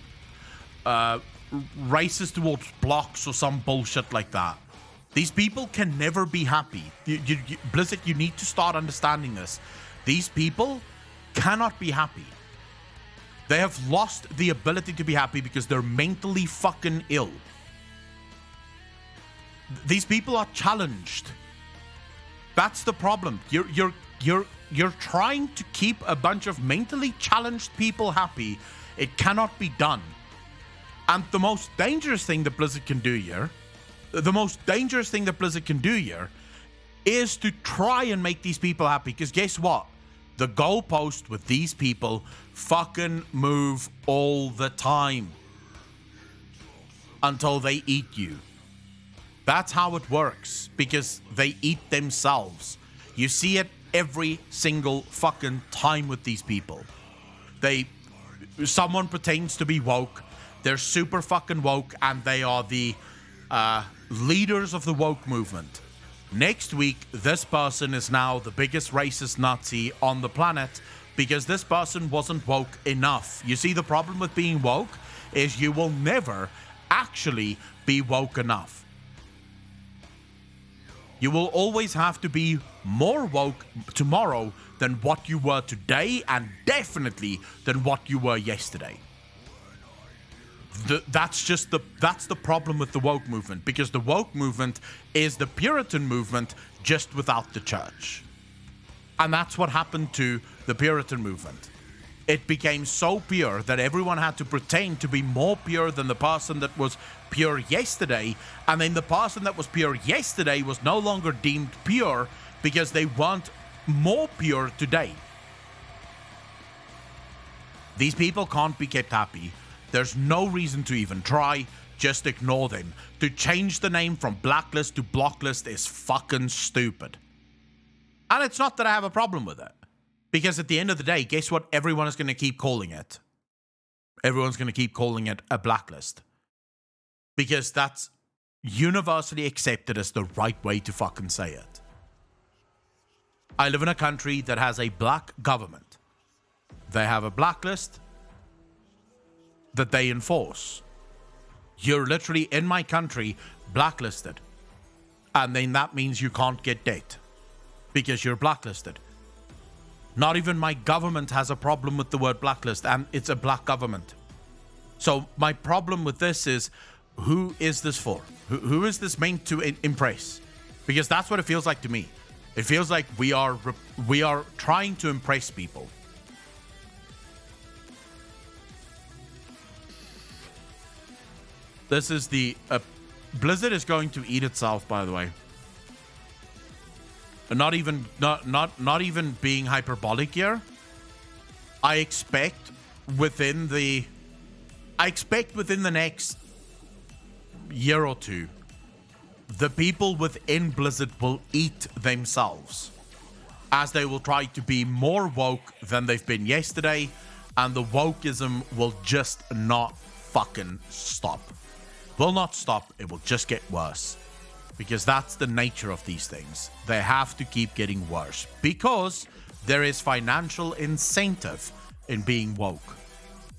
racist towards blocks or some bullshit like that. These people can never be happy. Blizzard, you need to start understanding this. These people cannot be happy. They have lost the ability to be happy because they're mentally fucking ill. These people are challenged. That's the problem. You're trying to keep a bunch of mentally challenged people happy. It cannot be done. And the most dangerous thing that Blizzard can do here, is to try and make these people happy. Because guess what? The goalpost with these people fucking move all the time. Until they eat you. That's how it works. Because they eat themselves. You see it every single fucking time with these people. Someone pretends to be woke. They're super fucking woke. And they are the leaders of the woke movement. Next week, this person is now the biggest racist Nazi on the planet because this person wasn't woke enough. You see, the problem with being woke is you will never actually be woke enough. You will always have to be more woke tomorrow than what you were today, and definitely than what you were yesterday. That's the problem with the woke movement, because the woke movement is the Puritan movement just without the church. And that's what happened to the Puritan movement. It became so pure that everyone had to pretend to be more pure than the person that was pure yesterday, and then the person that was pure yesterday was no longer deemed pure because they weren't more pure today. These people can't be kept happy. There's no reason to even try. Just ignore them. To change the name from blacklist to blocklist is fucking stupid. And it's not that I have a problem with it. Because at the end of the day, guess what everyone is going to keep calling it? Everyone's going to keep calling it a blacklist. Because that's universally accepted as the right way to fucking say it. I live in a country that has a black government. They have a blacklist that they enforce. You're literally in my country blacklisted. And then that means you can't get debt because you're blacklisted. Not even my government has a problem with the word blacklist, and it's a black government. So my problem with this is, who is this for? Who is this meant to impress? Because that's what it feels like to me. It feels like we are trying to impress people. This is the Blizzard is going to eat itself, by the way. Not even being hyperbolic here. I expect within the next year or two, the people within Blizzard will eat themselves, as they will try to be more woke than they've been yesterday, and the wokeism will just not fucking stop. Will not stop, it will just get worse. Because that's the nature of these things. They have to keep getting worse. Because there is financial incentive in being woke.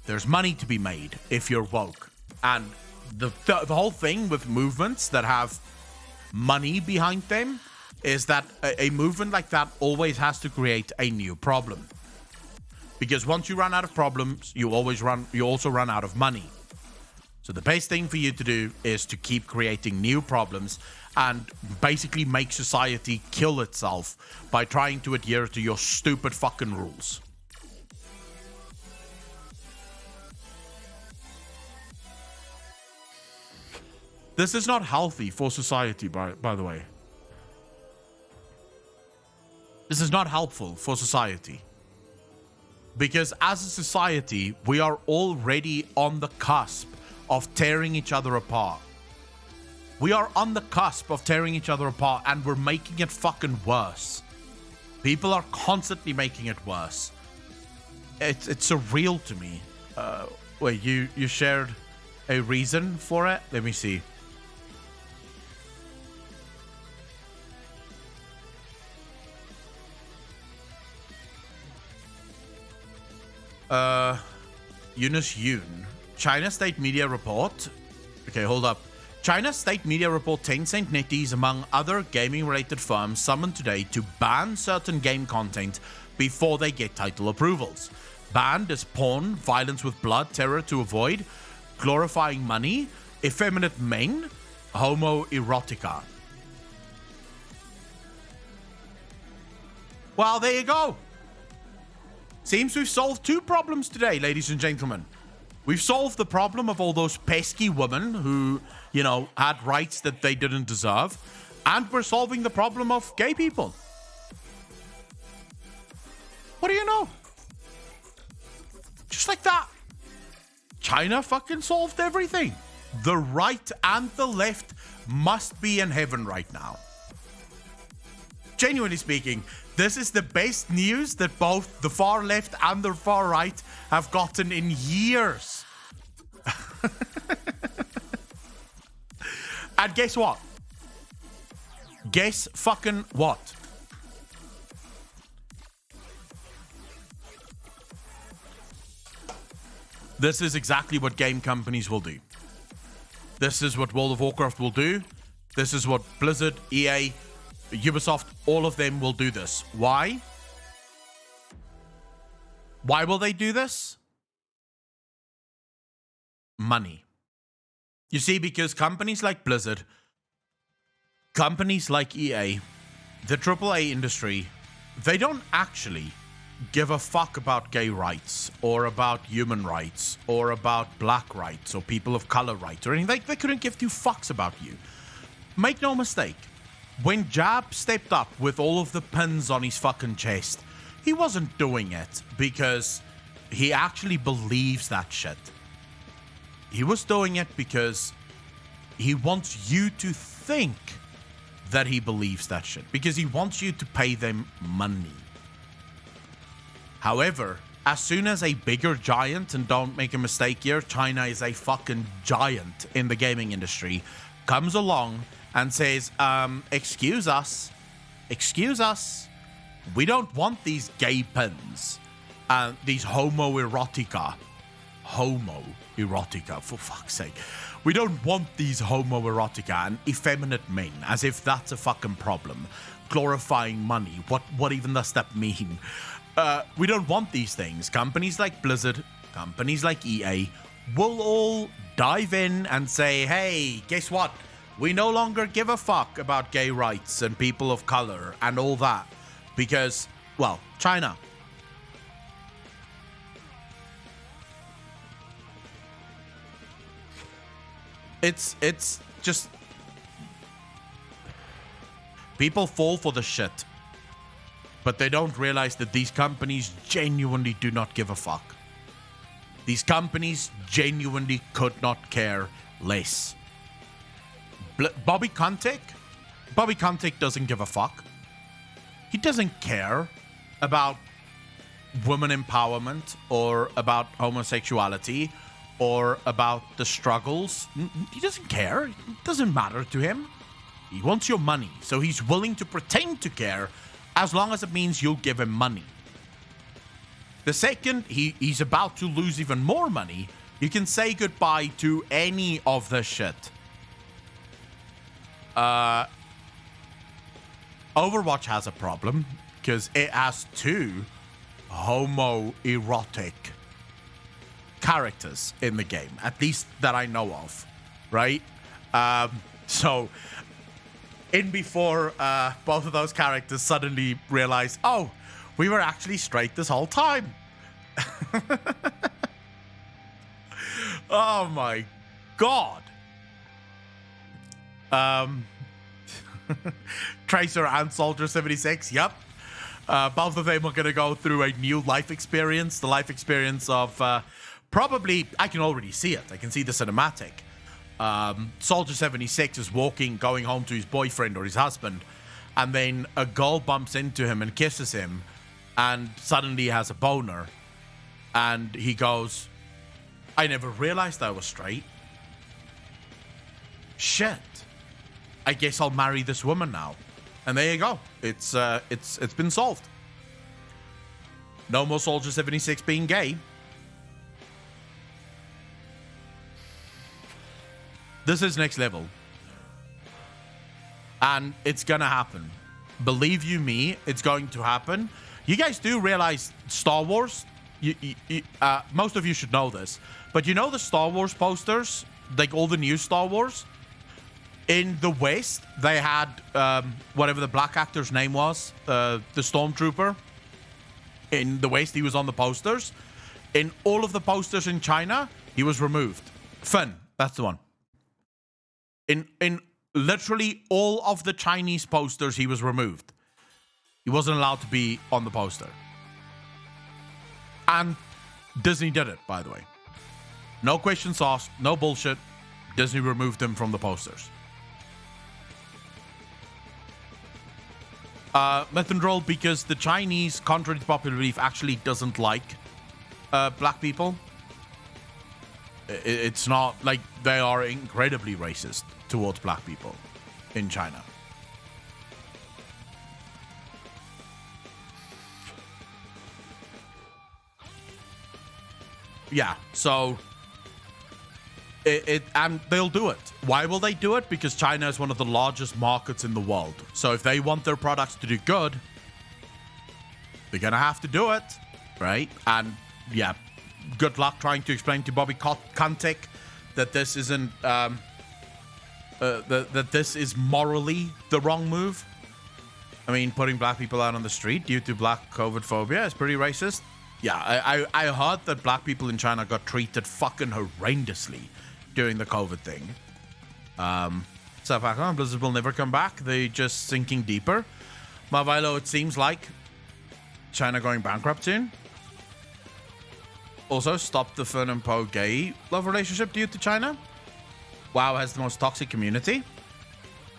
There's money to be made if you're woke. And the whole thing with movements that have money behind them is that a movement like that always has to create a new problem. Because once you run out of problems, you also run out of money. So the best thing for you to do is to keep creating new problems and basically make society kill itself by trying to adhere to your stupid fucking rules. This is not healthy for society, by the way. This is not helpful for society. Because as a society, we are already on the cusp of tearing each other apart. We are on the cusp of tearing each other apart, and we're making it fucking worse. People are constantly making it worse. It's surreal to me. Wait, you shared a reason for it? Let me see. Eunice Yoon. China State Media Report. Okay, hold up. China State Media Report, Tencent, NetEase, among other gaming-related firms, summoned today to ban certain game content before they get title approvals. Banned is porn, violence with blood, terror to avoid, glorifying money, effeminate men, homoerotica. Well, there you go. Seems we've solved two problems today, ladies and gentlemen. We've solved the problem of all those pesky women who, you know, had rights that they didn't deserve. And we're solving the problem of gay people. What do you know? Just like that. China fucking solved everything. The right and the left must be in heaven right now. Genuinely speaking, this is the best news that both the far left and the far right have gotten in years. And guess what? Guess fucking what? This is exactly what game companies will do. This is what World of Warcraft will do. This is what Blizzard, EA, Ubisoft, all of them will do this. Why? Why will they do this? Money. You see, because companies like Blizzard, companies like EA, the AAA industry, they don't actually give a fuck about gay rights or about human rights or about black rights or people of color rights or anything. They couldn't give two fucks about you. Make no mistake, when Jab stepped up with all of the pins on his fucking chest, he wasn't doing it because he actually believes that shit. He was doing it because he wants you to think that he believes that shit. Because he wants you to pay them money. However, as soon as a bigger giant, and don't make a mistake here, China is a fucking giant in the gaming industry, comes along and says, excuse us, we don't want these gay pins, these homoerotica, for fuck's sake. We don't want these homoerotica and effeminate men, as if that's a fucking problem. Glorifying money, what even does that mean? We don't want these things. Companies like Blizzard, companies like EA will all dive in and say, hey, guess what? We no longer give a fuck about gay rights and people of color and all that. Because, well, China. It's just... People fall for the shit. But they don't realize that these companies genuinely do not give a fuck. These companies genuinely could not care less. Bobby Kotick doesn't give a fuck. He doesn't care about women empowerment or about homosexuality or about the struggles. He doesn't care. It doesn't matter to him. He wants your money, so he's willing to pretend to care as long as it means you'll give him money. The second he's about to lose even more money, you can say goodbye to any of the shit. Overwatch has a problem because it has two homoerotic characters in the game, at least that I know of, right? So in before both of those characters suddenly realize, oh, we were actually straight this whole time. Oh my god. Tracer and Soldier 76, yep. Both of them are going to go through a new life experience. The life experience of probably, I can already see it. I can see the cinematic. Soldier 76 is going home to his boyfriend or his husband, and then a girl bumps into him and kisses him, and suddenly he has a boner. And he goes, I never realized I was straight. Shit. I guess I'll marry this woman now. And there you go. It's been solved. No more Soldier 76 being gay. This is next level. And it's gonna happen. Believe you me, it's going to happen. You guys do realize Star Wars, most of you should know this, but you know the Star Wars posters, like all the new Star Wars? In the West, they had whatever the black actor's name was, the Stormtrooper. In the West, he was on the posters. In all of the posters in China, he was removed. Finn, that's the one. In literally all of the Chinese posters, he was removed. He wasn't allowed to be on the poster. And Disney did it, by the way. No questions asked, no bullshit. Disney removed him from the posters. Mythendrol, because the Chinese, contrary to popular belief, actually doesn't like black people. It's not like they are incredibly racist towards black people in China. yeah, so and they'll do it. Why will they do it? Because China is one of the largest markets in the world. So if they want their products to do good, they're gonna have to do it, right? And yeah, good luck trying to explain to Bobby Kotick that this isn't that this is morally the wrong move. I mean, putting black people out on the street due to black COVID phobia is pretty racist. Yeah, I heard that black people in China got treated fucking horrendously during the COVID thing. South Africa, Blizzard will never come back. They just sinking deeper. Marvilo, it seems like China going bankrupt soon. Also, stop the Fern and Poe gay love relationship due to China. WoW has the most toxic community.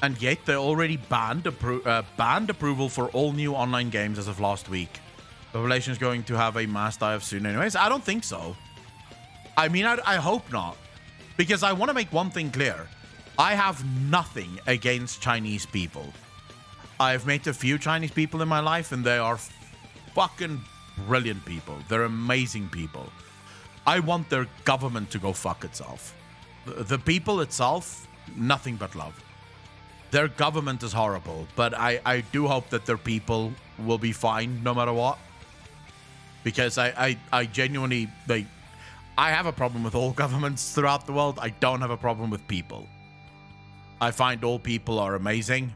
And yet, they already banned approval for all new online games as of last week. The population is going to have a mass die-off soon anyways. I don't think so. I mean, I hope not. Because I want to make one thing clear. I have nothing against Chinese people. I've met a few Chinese people in my life, and they are fucking brilliant people. They're amazing people. I want their government to go fuck itself. The people itself, nothing but love. Their government is horrible, but I do hope that their people will be fine no matter what. Because I genuinely, I have a problem with all governments throughout the world. I don't have a problem with people. I find all people are amazing.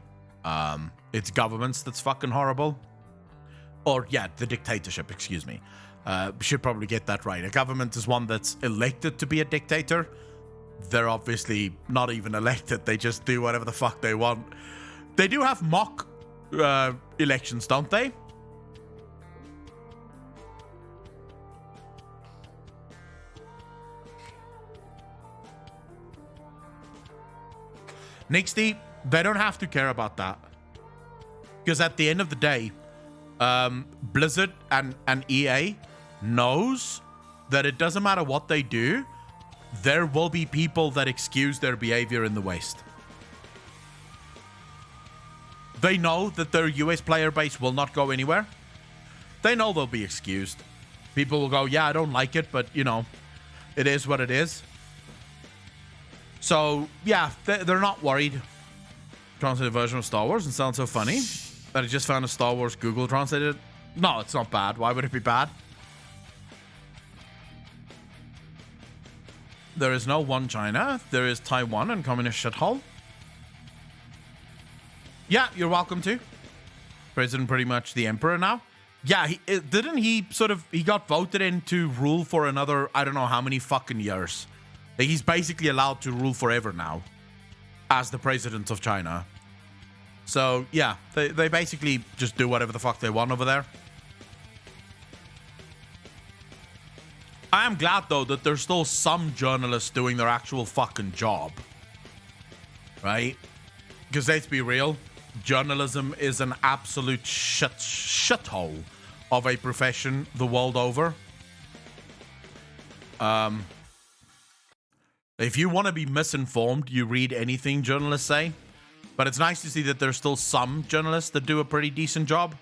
It's governments that's fucking horrible. Or, yeah, the dictatorship, excuse me. Should probably get that right. A government is one that's elected to be a dictator. They're obviously not even elected. They just do whatever the fuck they want. They do have mock elections, don't they? Nixty, they don't have to care about that. Because at the end of the day, Blizzard and EA knows that it doesn't matter what they do, there will be people that excuse their behavior in the West. They know that their US player base will not go anywhere. They know they'll be excused. People will go, yeah, I don't like it, but, you know, it is what it is. So, yeah, they're not worried. Translated version of Star Wars and sounds so funny that I just found a Star Wars Google translated. No, it's not bad. Why would it be bad? There is no one China. There is Taiwan and communist shithole. Yeah, you're welcome to. President pretty much the emperor now. Yeah, didn't he he got voted in to rule for another, I don't know how many fucking years. He's basically allowed to rule forever now as the president of China. So, yeah, they basically just do whatever the fuck they want over there. I am glad, though, that there's still some journalists doing their actual fucking job. Right? Because let's be real, journalism is an absolute shithole of a profession the world over. If you want to be misinformed, you read anything journalists say. But it's nice to see that there's still some journalists that do a pretty decent job.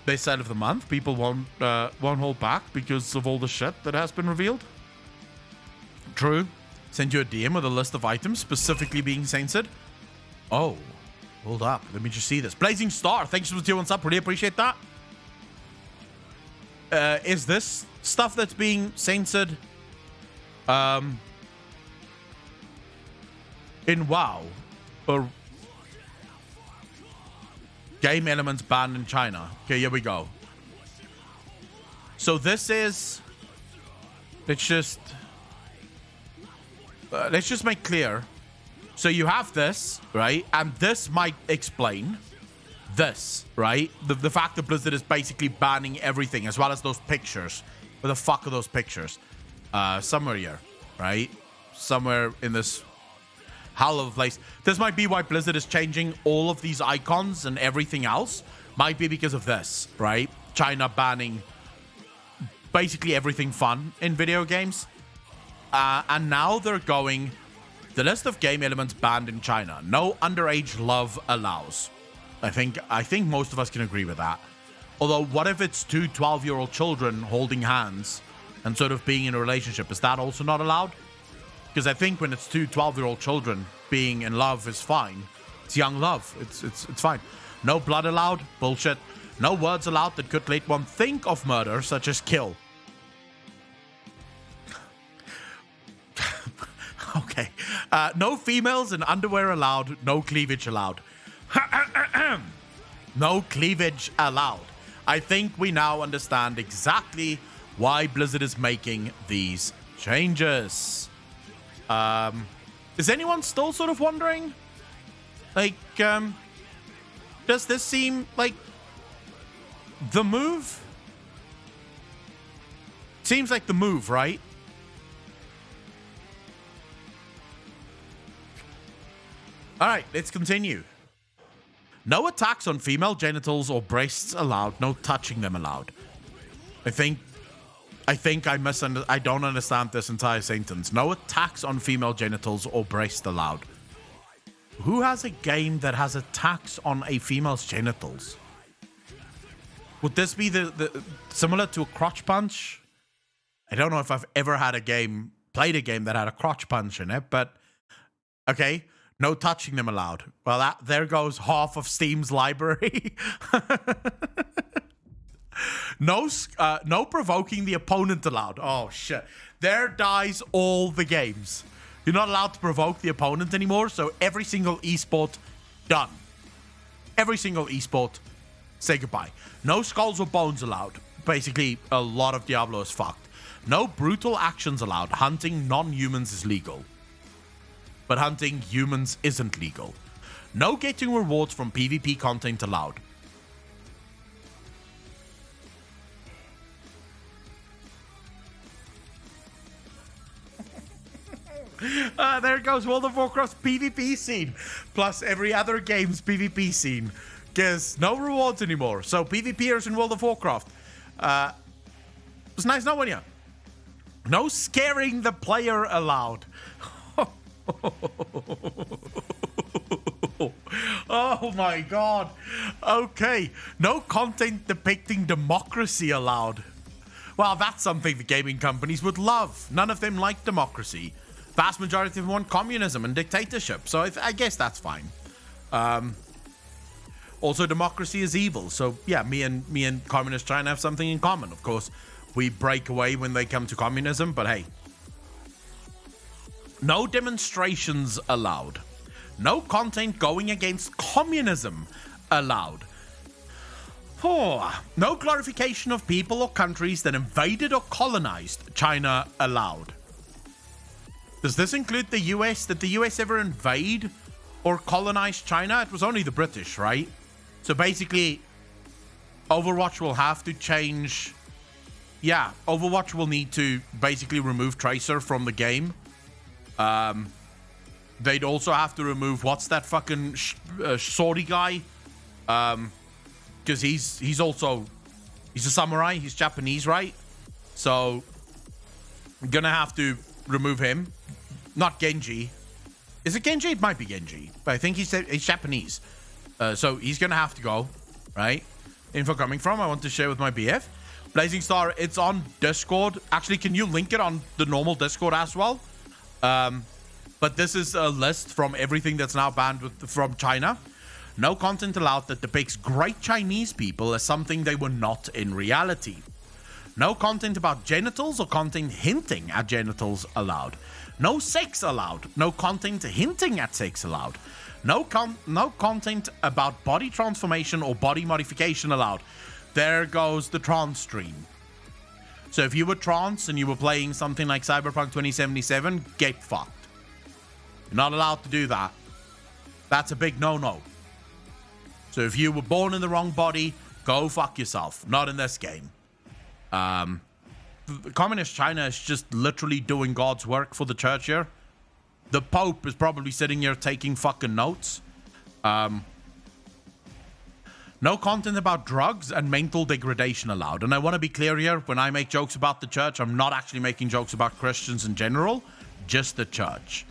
Best side of the month, people won't hold back because of all the shit that has been revealed. True. Send you a DM with a list of items specifically being censored. Oh, hold up. Let me just see this. Blazing Star, thanks for the tier 1 sub. Really appreciate that. Is this stuff that's being censored in WoW? Or game elements banned in China? Okay, here we go. So this is... Let's just make clear. So you have this, right? And this might explain this, right? The fact that Blizzard is basically banning everything, as well as those pictures. Where the fuck are those pictures? Somewhere here, right? Somewhere in this hell of a place. This might be why Blizzard is changing all of these icons and everything else. Might be because of this, right? China banning basically everything fun in video games. And now they're going The list of game elements banned in China. No underage love allows. I think most of us can agree with that. Although, what if it's two 12-year-old children holding hands and sort of being in a relationship? Is that also not allowed? Because I think when it's two 12-year-old children being in love is fine. It's young love. It's fine. No blood allowed. Bullshit. No words allowed that could let one think of murder, such as kill. Okay. No females in underwear allowed. No cleavage allowed. No cleavage allowed. I think we now understand exactly why Blizzard is making these changes. Is anyone still sort of wondering? Like, does this seem like the move? Seems like the move, right? All right, let's continue. No attacks on female genitals or breasts allowed. No touching them allowed. I think I don't understand this entire sentence. No attacks on female genitals or breasts allowed. Who has a game that has attacks on a female's genitals? Would this be the similar to a crotch punch? I don't know if I've ever played a game that had a crotch punch in it, but okay. No touching them allowed. Well, there goes half of Steam's library. No provoking the opponent allowed. Oh, shit. There dies all the games. You're not allowed to provoke the opponent anymore, so every single esport, done. Every single esport, say goodbye. No skulls or bones allowed. Basically, a lot of Diablo is fucked. No brutal actions allowed. Hunting non-humans is legal. But hunting humans isn't legal. No getting rewards from PvP content allowed. There goes World of Warcraft's PvP scene. Plus every other game's PvP scene. There's no rewards anymore. So PvPers in World of Warcraft. It's nice knowing you. No scaring the player allowed. Oh my god. Okay. No content depicting democracy allowed. Well, that's something the gaming companies would love. None of them like democracy. Vast majority of them want communism and dictatorship. So I guess that's fine. Also, democracy is evil. So yeah, me and communist China have something in common. Of course, we break away when they come to communism, but hey. No demonstrations allowed. No content going against communism allowed. No glorification of people or countries that invaded or colonized China allowed. Does this include the US? Did the US ever invade or colonize China? It was only the British, right? So basically, Overwatch will have to change. Yeah, Overwatch will need to basically remove Tracer from the game. They'd also have to remove what's that fucking Saudi guy, because he's a samurai. He's Japanese, right? So I'm gonna have to remove him. Not Genji. Is it Genji? It might be Genji, but I think he's Japanese. So he's gonna have to go, right? Info coming from. I want to share with my BF. Blazing Star. It's on Discord. Actually, can you link it on the normal Discord as well? But this is a list from everything that's now banned from China. No content allowed that depicts great Chinese people as something they were not in reality. No content about genitals or content hinting at genitals allowed. No sex allowed. No content hinting at sex allowed. No content about body transformation or body modification allowed. There goes the trans stream. So if you were trans and you were playing something like Cyberpunk 2077, get fucked. You're not allowed to do that. That's a big no-no. So if you were born in the wrong body, go fuck yourself. Not in this game. Communist China is just literally doing God's work for the church here. The Pope is probably sitting here taking fucking notes. No content about drugs and mental degradation allowed. And I want to be clear here, when I make jokes about the church, I'm not actually making jokes about Christians in general, just the church.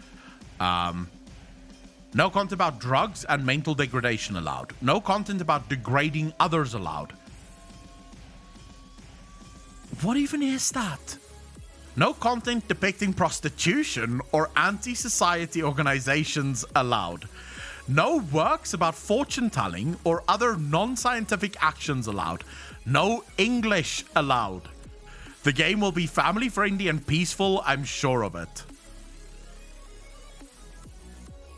No content about drugs and mental degradation allowed. No content about degrading others allowed. What even is that? No content depicting prostitution or anti-society organizations allowed. No works about fortune-telling or other non-scientific actions allowed. No English allowed. The game will be family-friendly and peaceful, I'm sure of it.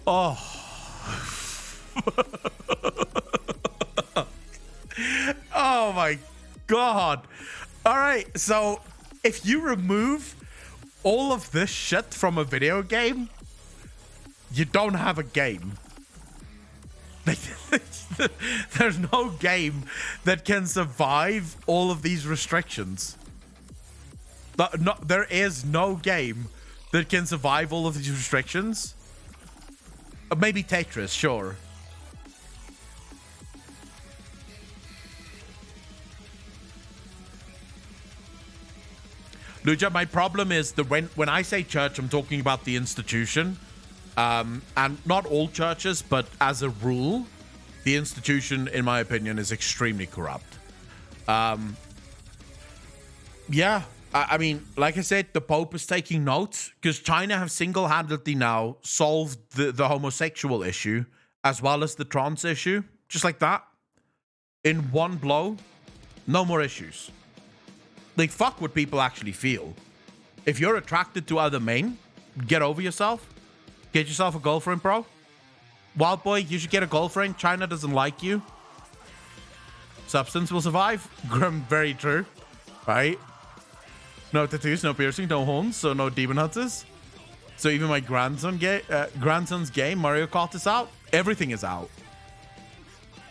Oh. Oh my god. Alright, so if you remove all of this shit from a video game, you don't have a game. There's no game that can survive all of these restrictions. There is no game that can survive all of these restrictions. Maybe Tetris, sure. Luja, my problem is that when I say church, I'm talking about the institution. And not all churches, but as a rule, the institution, in my opinion, is extremely corrupt. Yeah, I mean, like I said, the Pope is taking notes because China have single-handedly now solved the homosexual issue as well as the trans issue. Just like that. In one blow. No more issues. Like, fuck what people actually feel. If you're attracted to other men, get over yourself. Get yourself a girlfriend, bro. Wild boy, you should get a girlfriend. China doesn't like you. Substance will survive. Grim, very true. Right? No tattoos, no piercing, no horns, so no demon hunters. So even my grandson's game, Mario Kart, is out. Everything is out.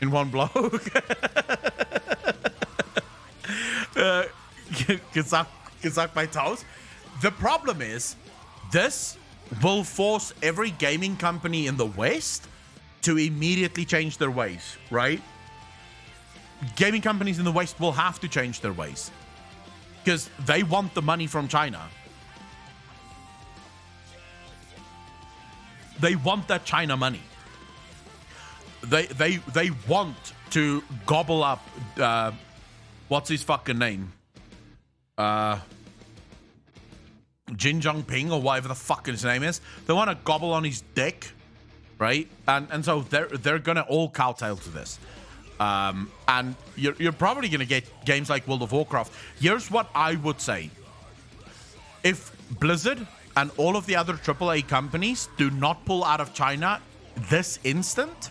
In one blow. Can suck my toes. The problem is, this will force every gaming company in the West to immediately change their ways, right? Gaming companies in the West will have to change their ways. Because they want the money from China. They want that China money. They want to gobble up what's his fucking name? Jin Jinping or whatever the fuck his name is. They want to gobble on his dick, right? And so they're gonna all kowtow to this. And you're probably going to get games like World of Warcraft. Here's what I would say. If Blizzard and all of the other AAA companies do not pull out of China this instant,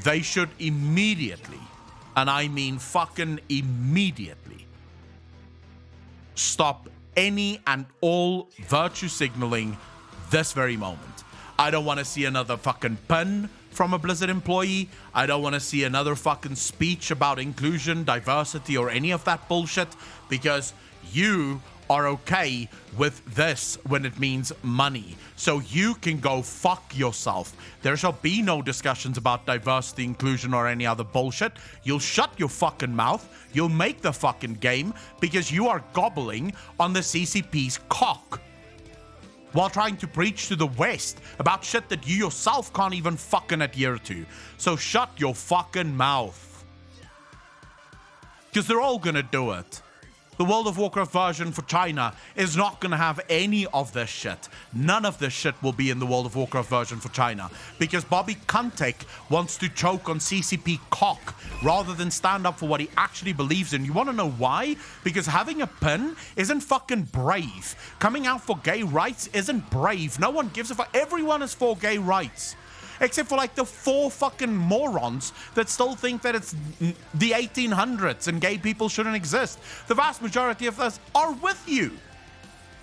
they should immediately, and I mean fucking immediately, stop any and all virtue signaling this very moment. I don't want to see another fucking pun from a Blizzard employee. I don't want to see another fucking speech about inclusion, diversity, or any of that bullshit, because you are okay with this when it means money. So you can go fuck yourself. There shall be no discussions about diversity, inclusion, or any other bullshit. You'll shut your fucking mouth. You'll make the fucking game because you are gobbling on the CCP's cock while trying to preach to the West about shit that you yourself can't even fucking adhere to. So shut your fucking mouth. Because they're all gonna do it. The World of Warcraft version for China is not going to have any of this shit. None of this shit will be in the World of Warcraft version for China. Because Bobby Kotick wants to choke on CCP cock rather than stand up for what he actually believes in. You want to know why? Because having a pin isn't fucking brave. Coming out for gay rights isn't brave. No one gives a fuck. Everyone is for gay rights. Except for like the 4 fucking morons that still think that it's the 1800s and gay people shouldn't exist. The vast majority of us are with you.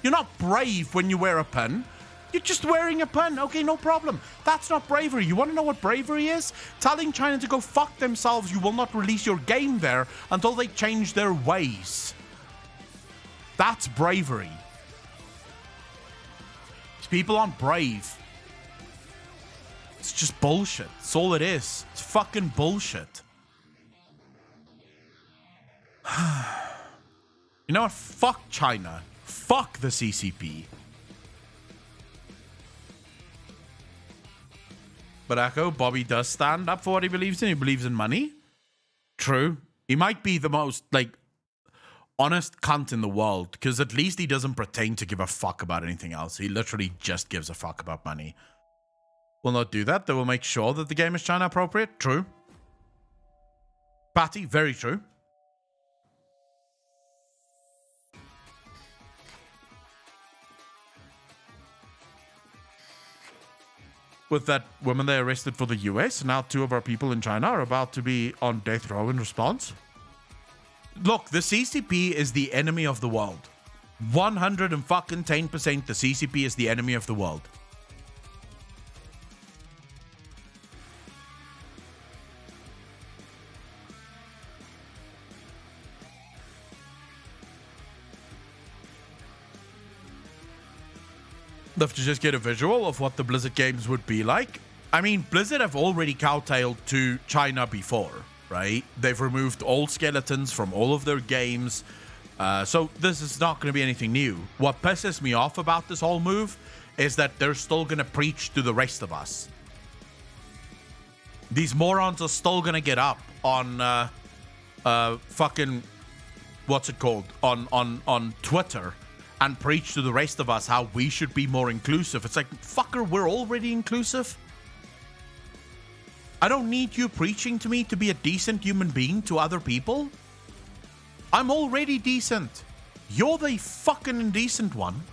You're not brave when you wear a pin. You're just wearing a pin. Okay, no problem. That's not bravery. You want to know what bravery is? Telling China to go fuck themselves. You will not release your game there until they change their ways. That's bravery. People aren't brave. It's just bullshit. That's all it is. It's fucking bullshit. You know what? Fuck China. Fuck the CCP. But Echo, Bobby does stand up for what he believes in. He believes in money. True. He might be the most, like, honest cunt in the world, because at least he doesn't pretend to give a fuck about anything else. He literally just gives a fuck about money. Will not do that. They will make sure that the game is China appropriate. True. Patty, very true. With that woman they arrested for the US, now 2 of our people in China are about to be on death row in response. Look, the CCP is the enemy of the world. 110% the CCP is the enemy of the world. Love to just get a visual of what the Blizzard games would be like. I mean, Blizzard have already kowtailed to China before, right? They've removed all skeletons from all of their games. So this is not going to be anything new. What pisses me off about this whole move is that they're still going to preach to the rest of us. These morons are still going to get up on fucking, what's it called? On Twitter and preach to the rest of us how we should be more inclusive. It's like, fucker, we're already inclusive. I don't need you preaching to me to be a decent human being to other people. I'm already decent. You're the fucking indecent one.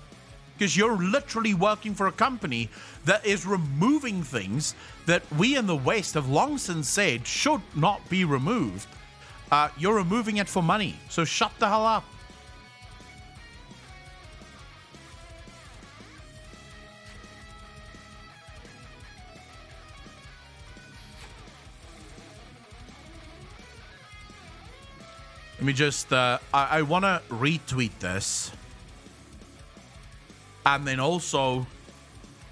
Because you're literally working for a company that is removing things that we in the West have long since said should not be removed. You're removing it for money. So shut the hell up. Let me just, I want to retweet this. And then also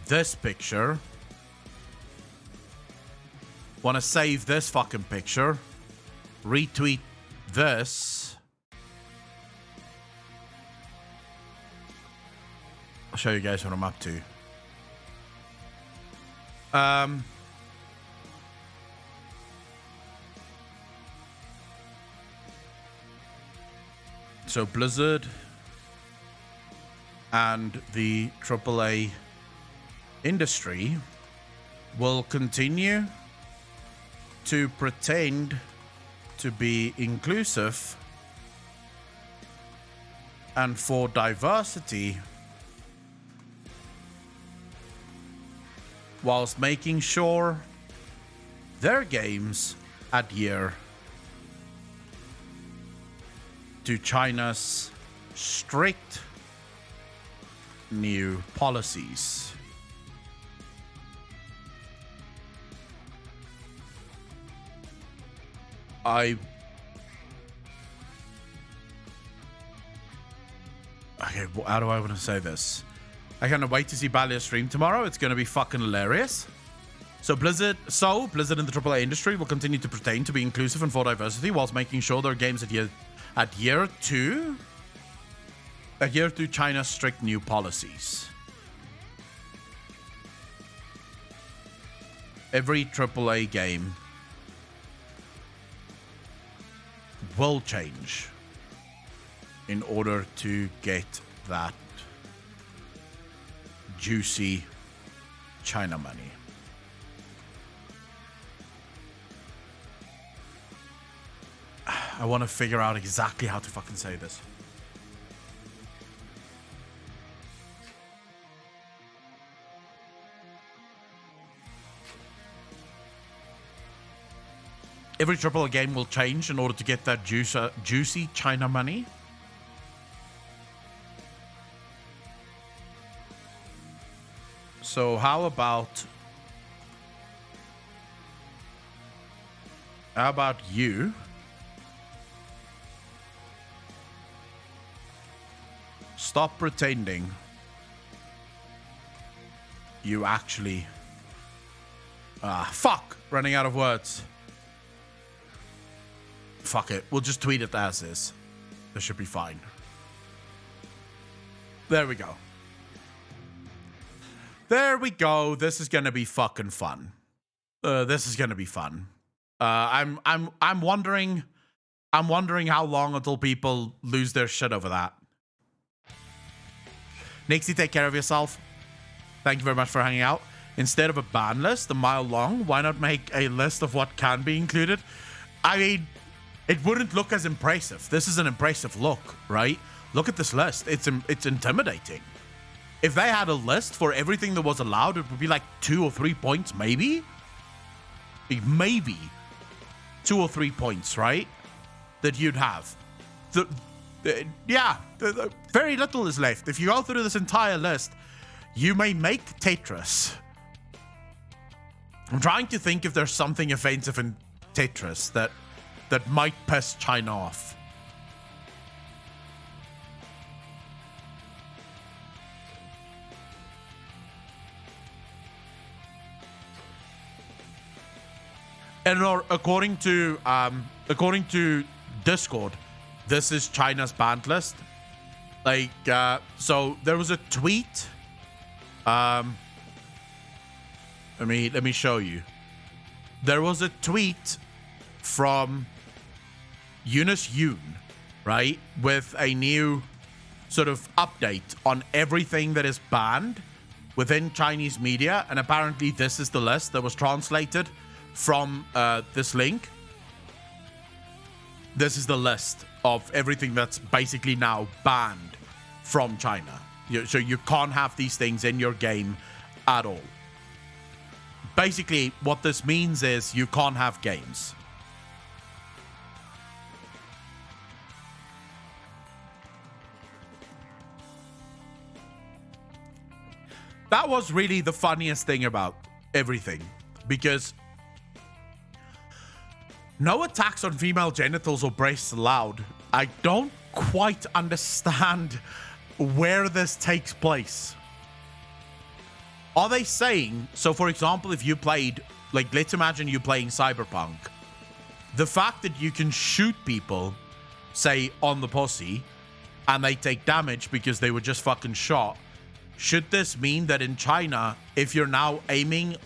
this picture. Want to save this fucking picture. Retweet this. I'll show you guys what I'm up to. So Blizzard and the AAA industry will continue to pretend to be inclusive and for diversity whilst making sure their games adhere to China's strict new policies. Okay, how do I want to say this? I can't wait to see Balia's stream tomorrow. It's going to be fucking hilarious. So Blizzard and the AAA industry will continue to pretend to be inclusive and for diversity whilst making sure their games adhere to China's strict new policies. Every AAA game will change in order to get that juicy China money. I want to figure out exactly how to fucking say this. Every AAA game will change in order to get that juicy China money. So how about you stop pretending you actually fuck, running out of words. Fuck it, we'll just tweet it as is. This should be fine. There we go. There we go. This is gonna be fucking fun. This is gonna be fun. I'm wondering how long until people lose their shit over that. Nixie, take care of yourself. Thank you very much for hanging out. Instead of a ban list, a mile long, why not make a list of what can be included? I mean, it wouldn't look as impressive. This is an impressive look, right? Look at this list. It's intimidating. If they had a list for everything that was allowed, it would be like 2 or 3 points, maybe? Maybe 2 or 3 points, right? That you'd have. Very little is left. If you go through this entire list, you may make Tetris. I'm trying to think if there's something offensive in Tetris that might piss China off. And according to Discord, this is China's banned list. Like, so there was a tweet. Let me show you. There was a tweet from Eunice Yoon, right, with a new sort of update on everything that is banned within Chinese media, and apparently this is the list that was translated from this link. This is the list of everything that's basically now banned from China. So you can't have these things in your game at all. Basically, what this means is you can't have games. That was really the funniest thing about everything, because no attacks on female genitals or breasts allowed. I don't quite understand where this takes place. Are they saying, so for example, if you played, like, let's imagine you playing Cyberpunk, the fact that you can shoot people, say, on the pussy, and they take damage because they were just fucking shot, should this mean that in China, if you're now aiming,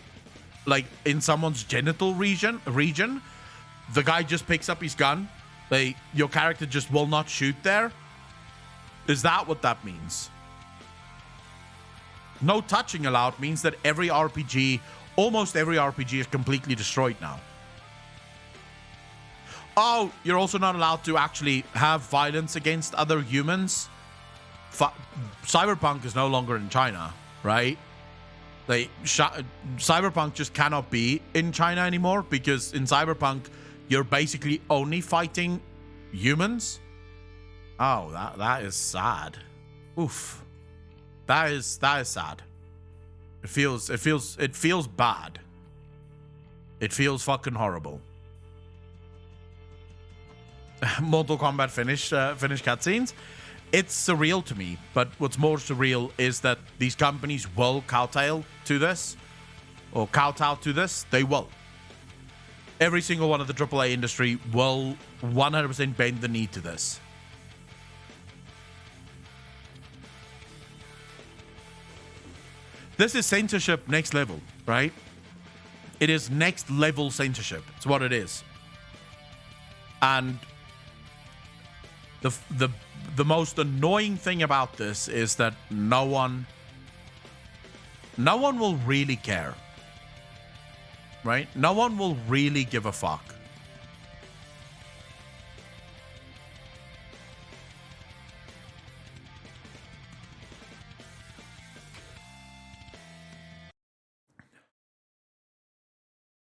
like, in someone's genital region, the guy just picks up his gun, your character just will not shoot there? Is that what that means? No touching allowed means that every RPG, almost every RPG, is completely destroyed now. Oh, you're also not allowed to actually have violence against other humans. Cyberpunk is no longer in China, right? Cyberpunk just cannot be in China anymore, because in Cyberpunk, you're basically only fighting humans. Oh, that is sad. Oof. That is sad. It feels bad. It feels fucking horrible. Mortal Kombat finish cutscenes. It's surreal to me, but what's more surreal is that these companies will kowtow to this. They will. Every single one of the AAA industry will 100% bend the knee to this. This is censorship next level, right? It is next level censorship. It's what it is. And the most annoying thing about this is that no one will really care. Right? No one will really give a fuck.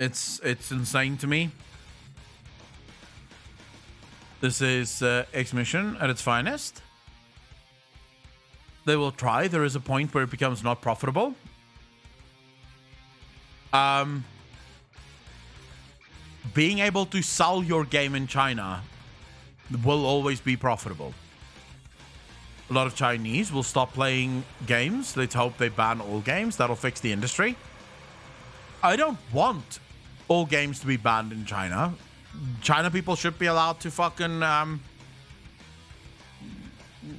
It's insane to me. This is X-Mission at its finest. They will try. There is a point where it becomes not profitable. Being able to sell your game in China will always be profitable. A lot of Chinese will stop playing games. Let's hope they ban all games. That'll fix the industry. I don't want all games to be banned in China. China people should be allowed to fucking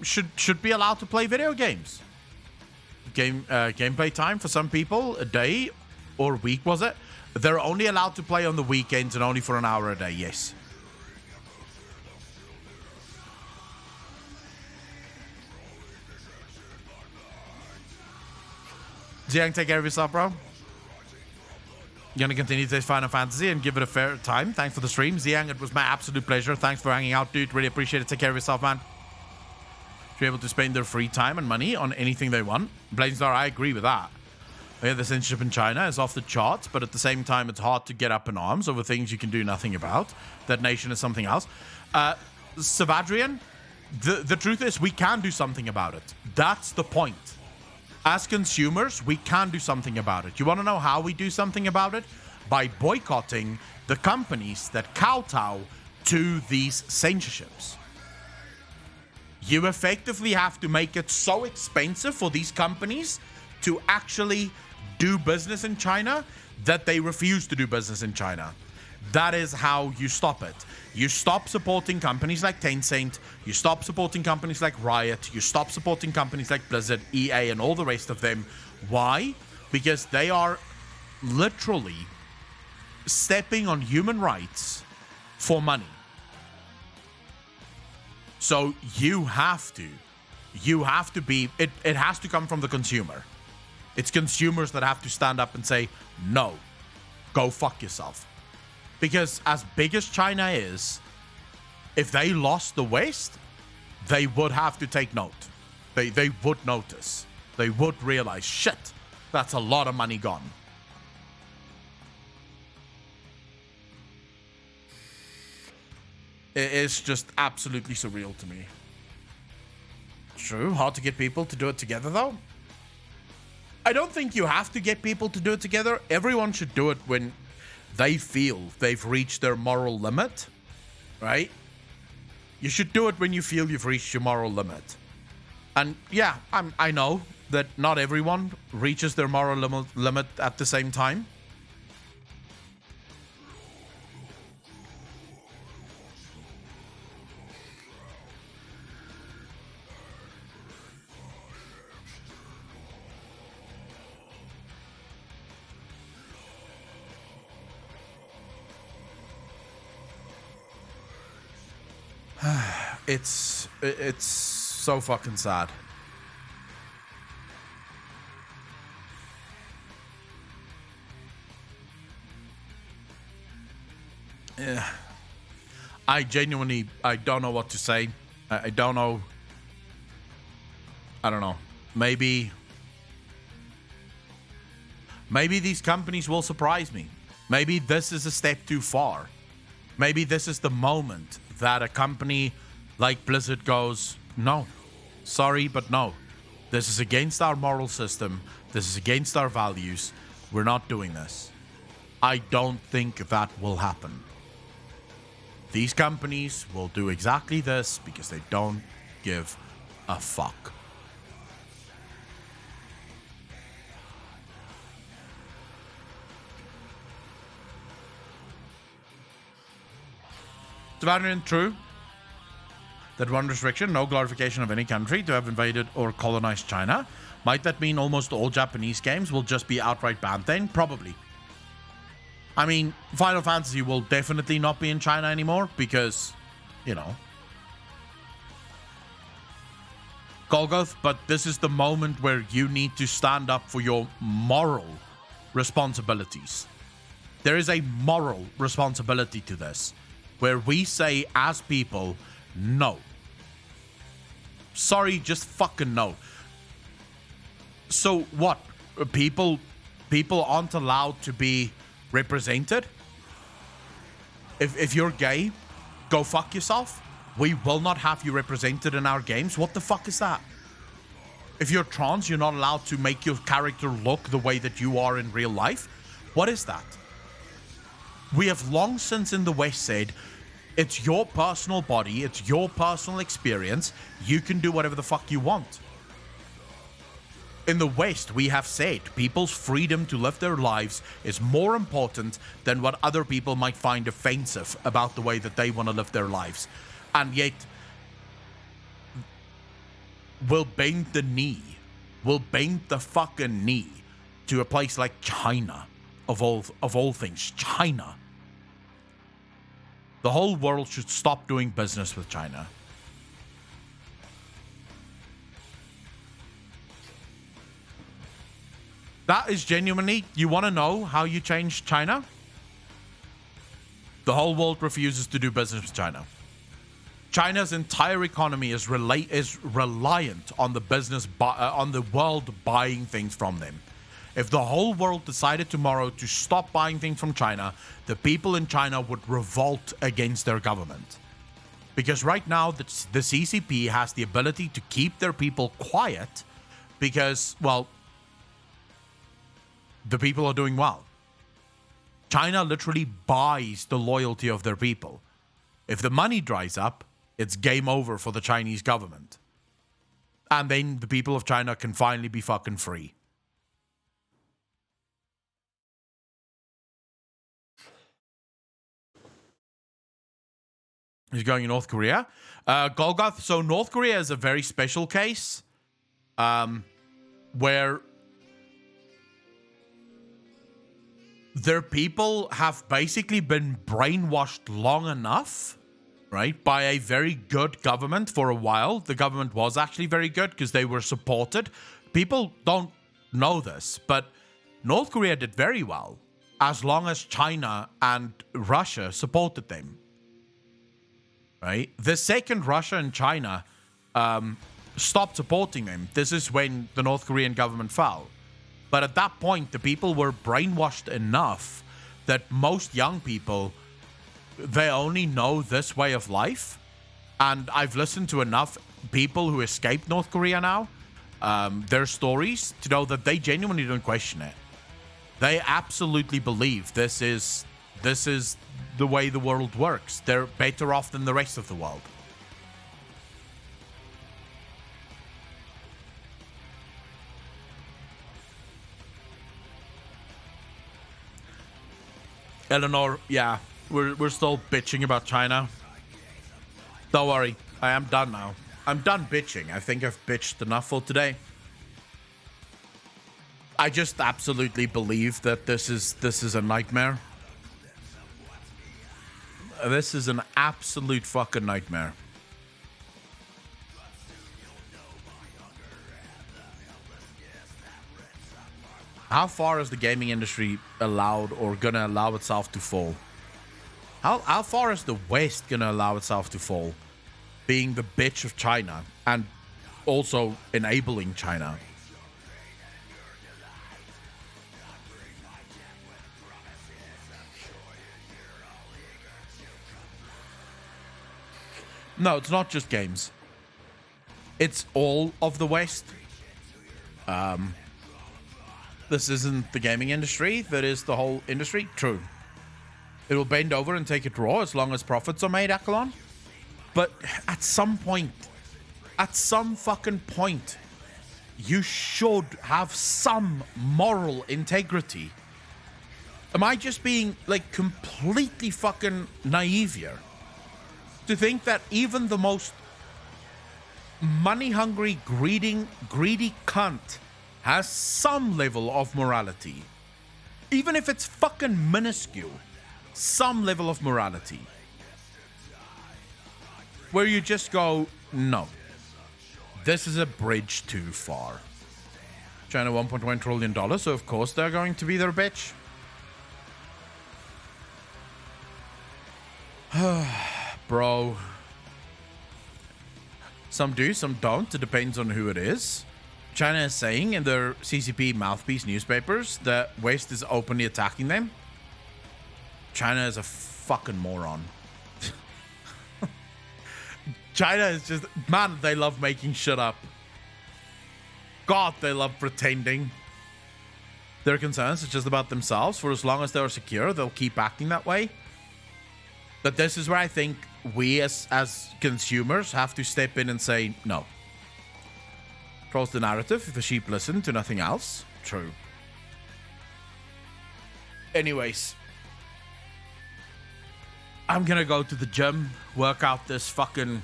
should be allowed to play video games. Gameplay time for some people, a day or a week, was it? They're only allowed to play on the weekends and only for an hour a day, yes. Jiang, take care of yourself, bro. You're going to continue to play Final Fantasy and give it a fair time. Thanks for the stream. Ziang, it was my absolute pleasure. Thanks for hanging out, dude. Really appreciate it. Take care of yourself, man. To be able to spend their free time and money on anything they want. Blazestar, I agree with that. Yeah, the censorship in China is off the charts, but at the same time, it's hard to get up in arms over things you can do nothing about. That nation is something else. Savadrian, the truth is we can do something about it. That's the point. As consumers, we can do something about it. You want to know how we do something about it? By boycotting the companies that kowtow to these censorships. You effectively have to make it so expensive for these companies to actually do business in China that they refuse to do business in China. That is how you stop it. You stop supporting companies like Tencent, you stop supporting companies like Riot, you stop supporting companies like Blizzard, EA, and all the rest of them. Why? Because they are literally stepping on human rights for money. So you have to be, it has to come from the consumer. It's consumers that have to stand up and say, no, go fuck yourself. Because as big as China is, if they lost the West, they would have to take note. They would notice. They would realize, shit, that's a lot of money gone. It is just absolutely surreal to me. True, hard to get people to do it together though. I don't think you have to get people to do it together. Everyone should do it when they feel they've reached their moral limit, right? You should do it when you feel you've reached your moral limit. And yeah, I know that not everyone reaches their moral limit at the same time. It's so fucking sad. Yeah. I don't know what to say. I don't know. I don't know. Maybe these companies will surprise me. Maybe this is a step too far. Maybe this is the moment that a company like Blizzard goes, no, sorry, but no. This is against our moral system. This is against our values. We're not doing this. I don't think that will happen. These companies will do exactly this because they don't give a fuck. Savannah, true that one restriction, no glorification of any country to have invaded or colonized China. Might that mean almost all Japanese games will just be outright banned then? Probably. I mean, Final Fantasy will definitely not be in China anymore because, you know, Golgoth, but this is the moment where you need to stand up for your moral responsibilities. There is a moral responsibility to this, where we say as people, no. Sorry, just fucking no. So what? People aren't allowed to be represented? If you're gay, go fuck yourself. We will not have you represented in our games. What the fuck is that? If you're trans, you're not allowed to make your character look the way that you are in real life. What is that? We have long since in the West said, it's your personal body, it's your personal experience, you can do whatever the fuck you want. In the West, we have said people's freedom to live their lives is more important than what other people might find offensive about the way that they want to live their lives. And yet, we'll bend the fucking knee to a place like China of all things, China. The whole world should stop doing business with China. That is genuinely, you want to know how you change China? The whole world refuses to do business with China. China's entire economy is reliant on on the world buying things from them. If the whole world decided tomorrow to stop buying things from China, the people in China would revolt against their government. Because right now, the CCP has the ability to keep their people quiet because, well, the people are doing well. China literally buys the loyalty of their people. If the money dries up, it's game over for the Chinese government. And then the people of China can finally be fucking free. He's going in North Korea. Golgoth, so North Korea is a very special case where their people have basically been brainwashed long enough, right, by a very good government for a while. The government was actually very good because they were supported. People don't know this, but North Korea did very well as long as China and Russia supported them. Right? The second Russia and China stopped supporting them, this is when the North Korean government fell. But at that point, the people were brainwashed enough that most young people, they only know this way of life. And I've listened to enough people who escaped North Korea now, their stories, to know that they genuinely don't question it. They absolutely believe this is the way the world works. They're better off than the rest of the world. Eleanor, yeah, we're still bitching about China. Don't worry, I am done now. I'm done bitching. I think I've bitched enough for today. I just absolutely believe that this is a nightmare. This is an absolute fucking nightmare. How far is the gaming industry allowed or gonna allow itself to fall? How far is the West gonna allow itself to fall? Being the bitch of China and also enabling China. No, it's not just games. It's all of the West. This isn't the gaming industry. That is the whole industry. True. It will bend over and take it raw as long as profits are made, Akalon. But at some point, at some fucking point, you should have some moral integrity. Am I just being, like, completely fucking naive here? To think that even the most money-hungry, greedy cunt has some level of morality. Even if it's fucking minuscule, some level of morality. Where you just go, no. This is a bridge too far. China $1.1 trillion, so of course they're going to be their bitch. Bro. Some do, some don't. It depends on who it is. China is saying in their CCP mouthpiece newspapers that West is openly attacking them. China is a fucking moron. China is just... Man, they love making shit up. God, they love pretending. Their concerns are just about themselves. For as long as they're secure, they'll keep acting that way. But this is where I think we as consumers have to step in and say, no. Trolls the narrative. If the sheep listen to nothing else. True. Anyways. I'm gonna go to the gym. Work out this fucking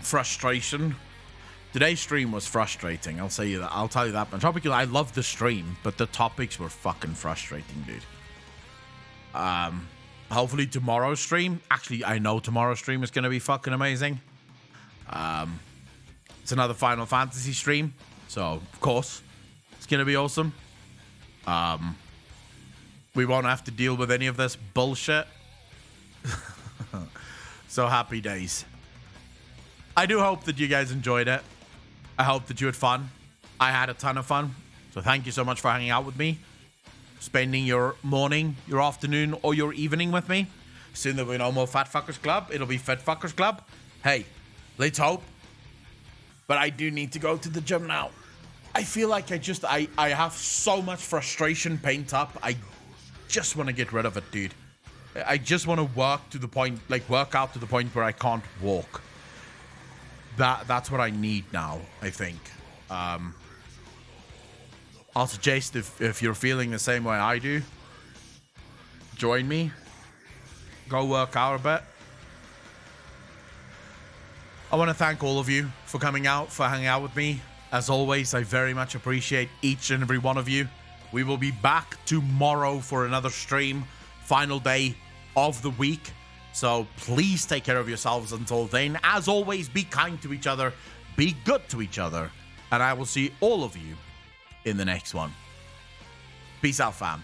frustration. Today's stream was frustrating. I'll say you that. I'll tell you that much. I love the stream, but the topics were fucking frustrating, dude. Hopefully tomorrow's stream. Actually, I know tomorrow's stream is going to be fucking amazing. It's another Final Fantasy stream, so of course it's going to be awesome. We won't have to deal with any of this bullshit. So happy days. I do hope that you guys enjoyed it. I hope that you had fun. I had a ton of fun. So thank you so much for hanging out with me. Spending your morning, your afternoon, or your evening with me. Soon there'll be no more Fat Fuckers Club. It'll be Fit Fuckers Club. Hey, let's hope. But I do need to go to the gym now. I feel like I have so much frustration pent up. I just want to get rid of it, dude. I just want to work out to the point where I can't walk. That's what I need now, I think. I'll suggest if you're feeling the same way I do, join me. Go work out a bit. I want to thank all of you for coming out, for hanging out with me. As always, I very much appreciate each and every one of you. We will be back tomorrow for another stream. Final day of the week. So please take care of yourselves until then. As always, be kind to each other. Be good to each other. And I will see all of you in the next one. Peace out, fam.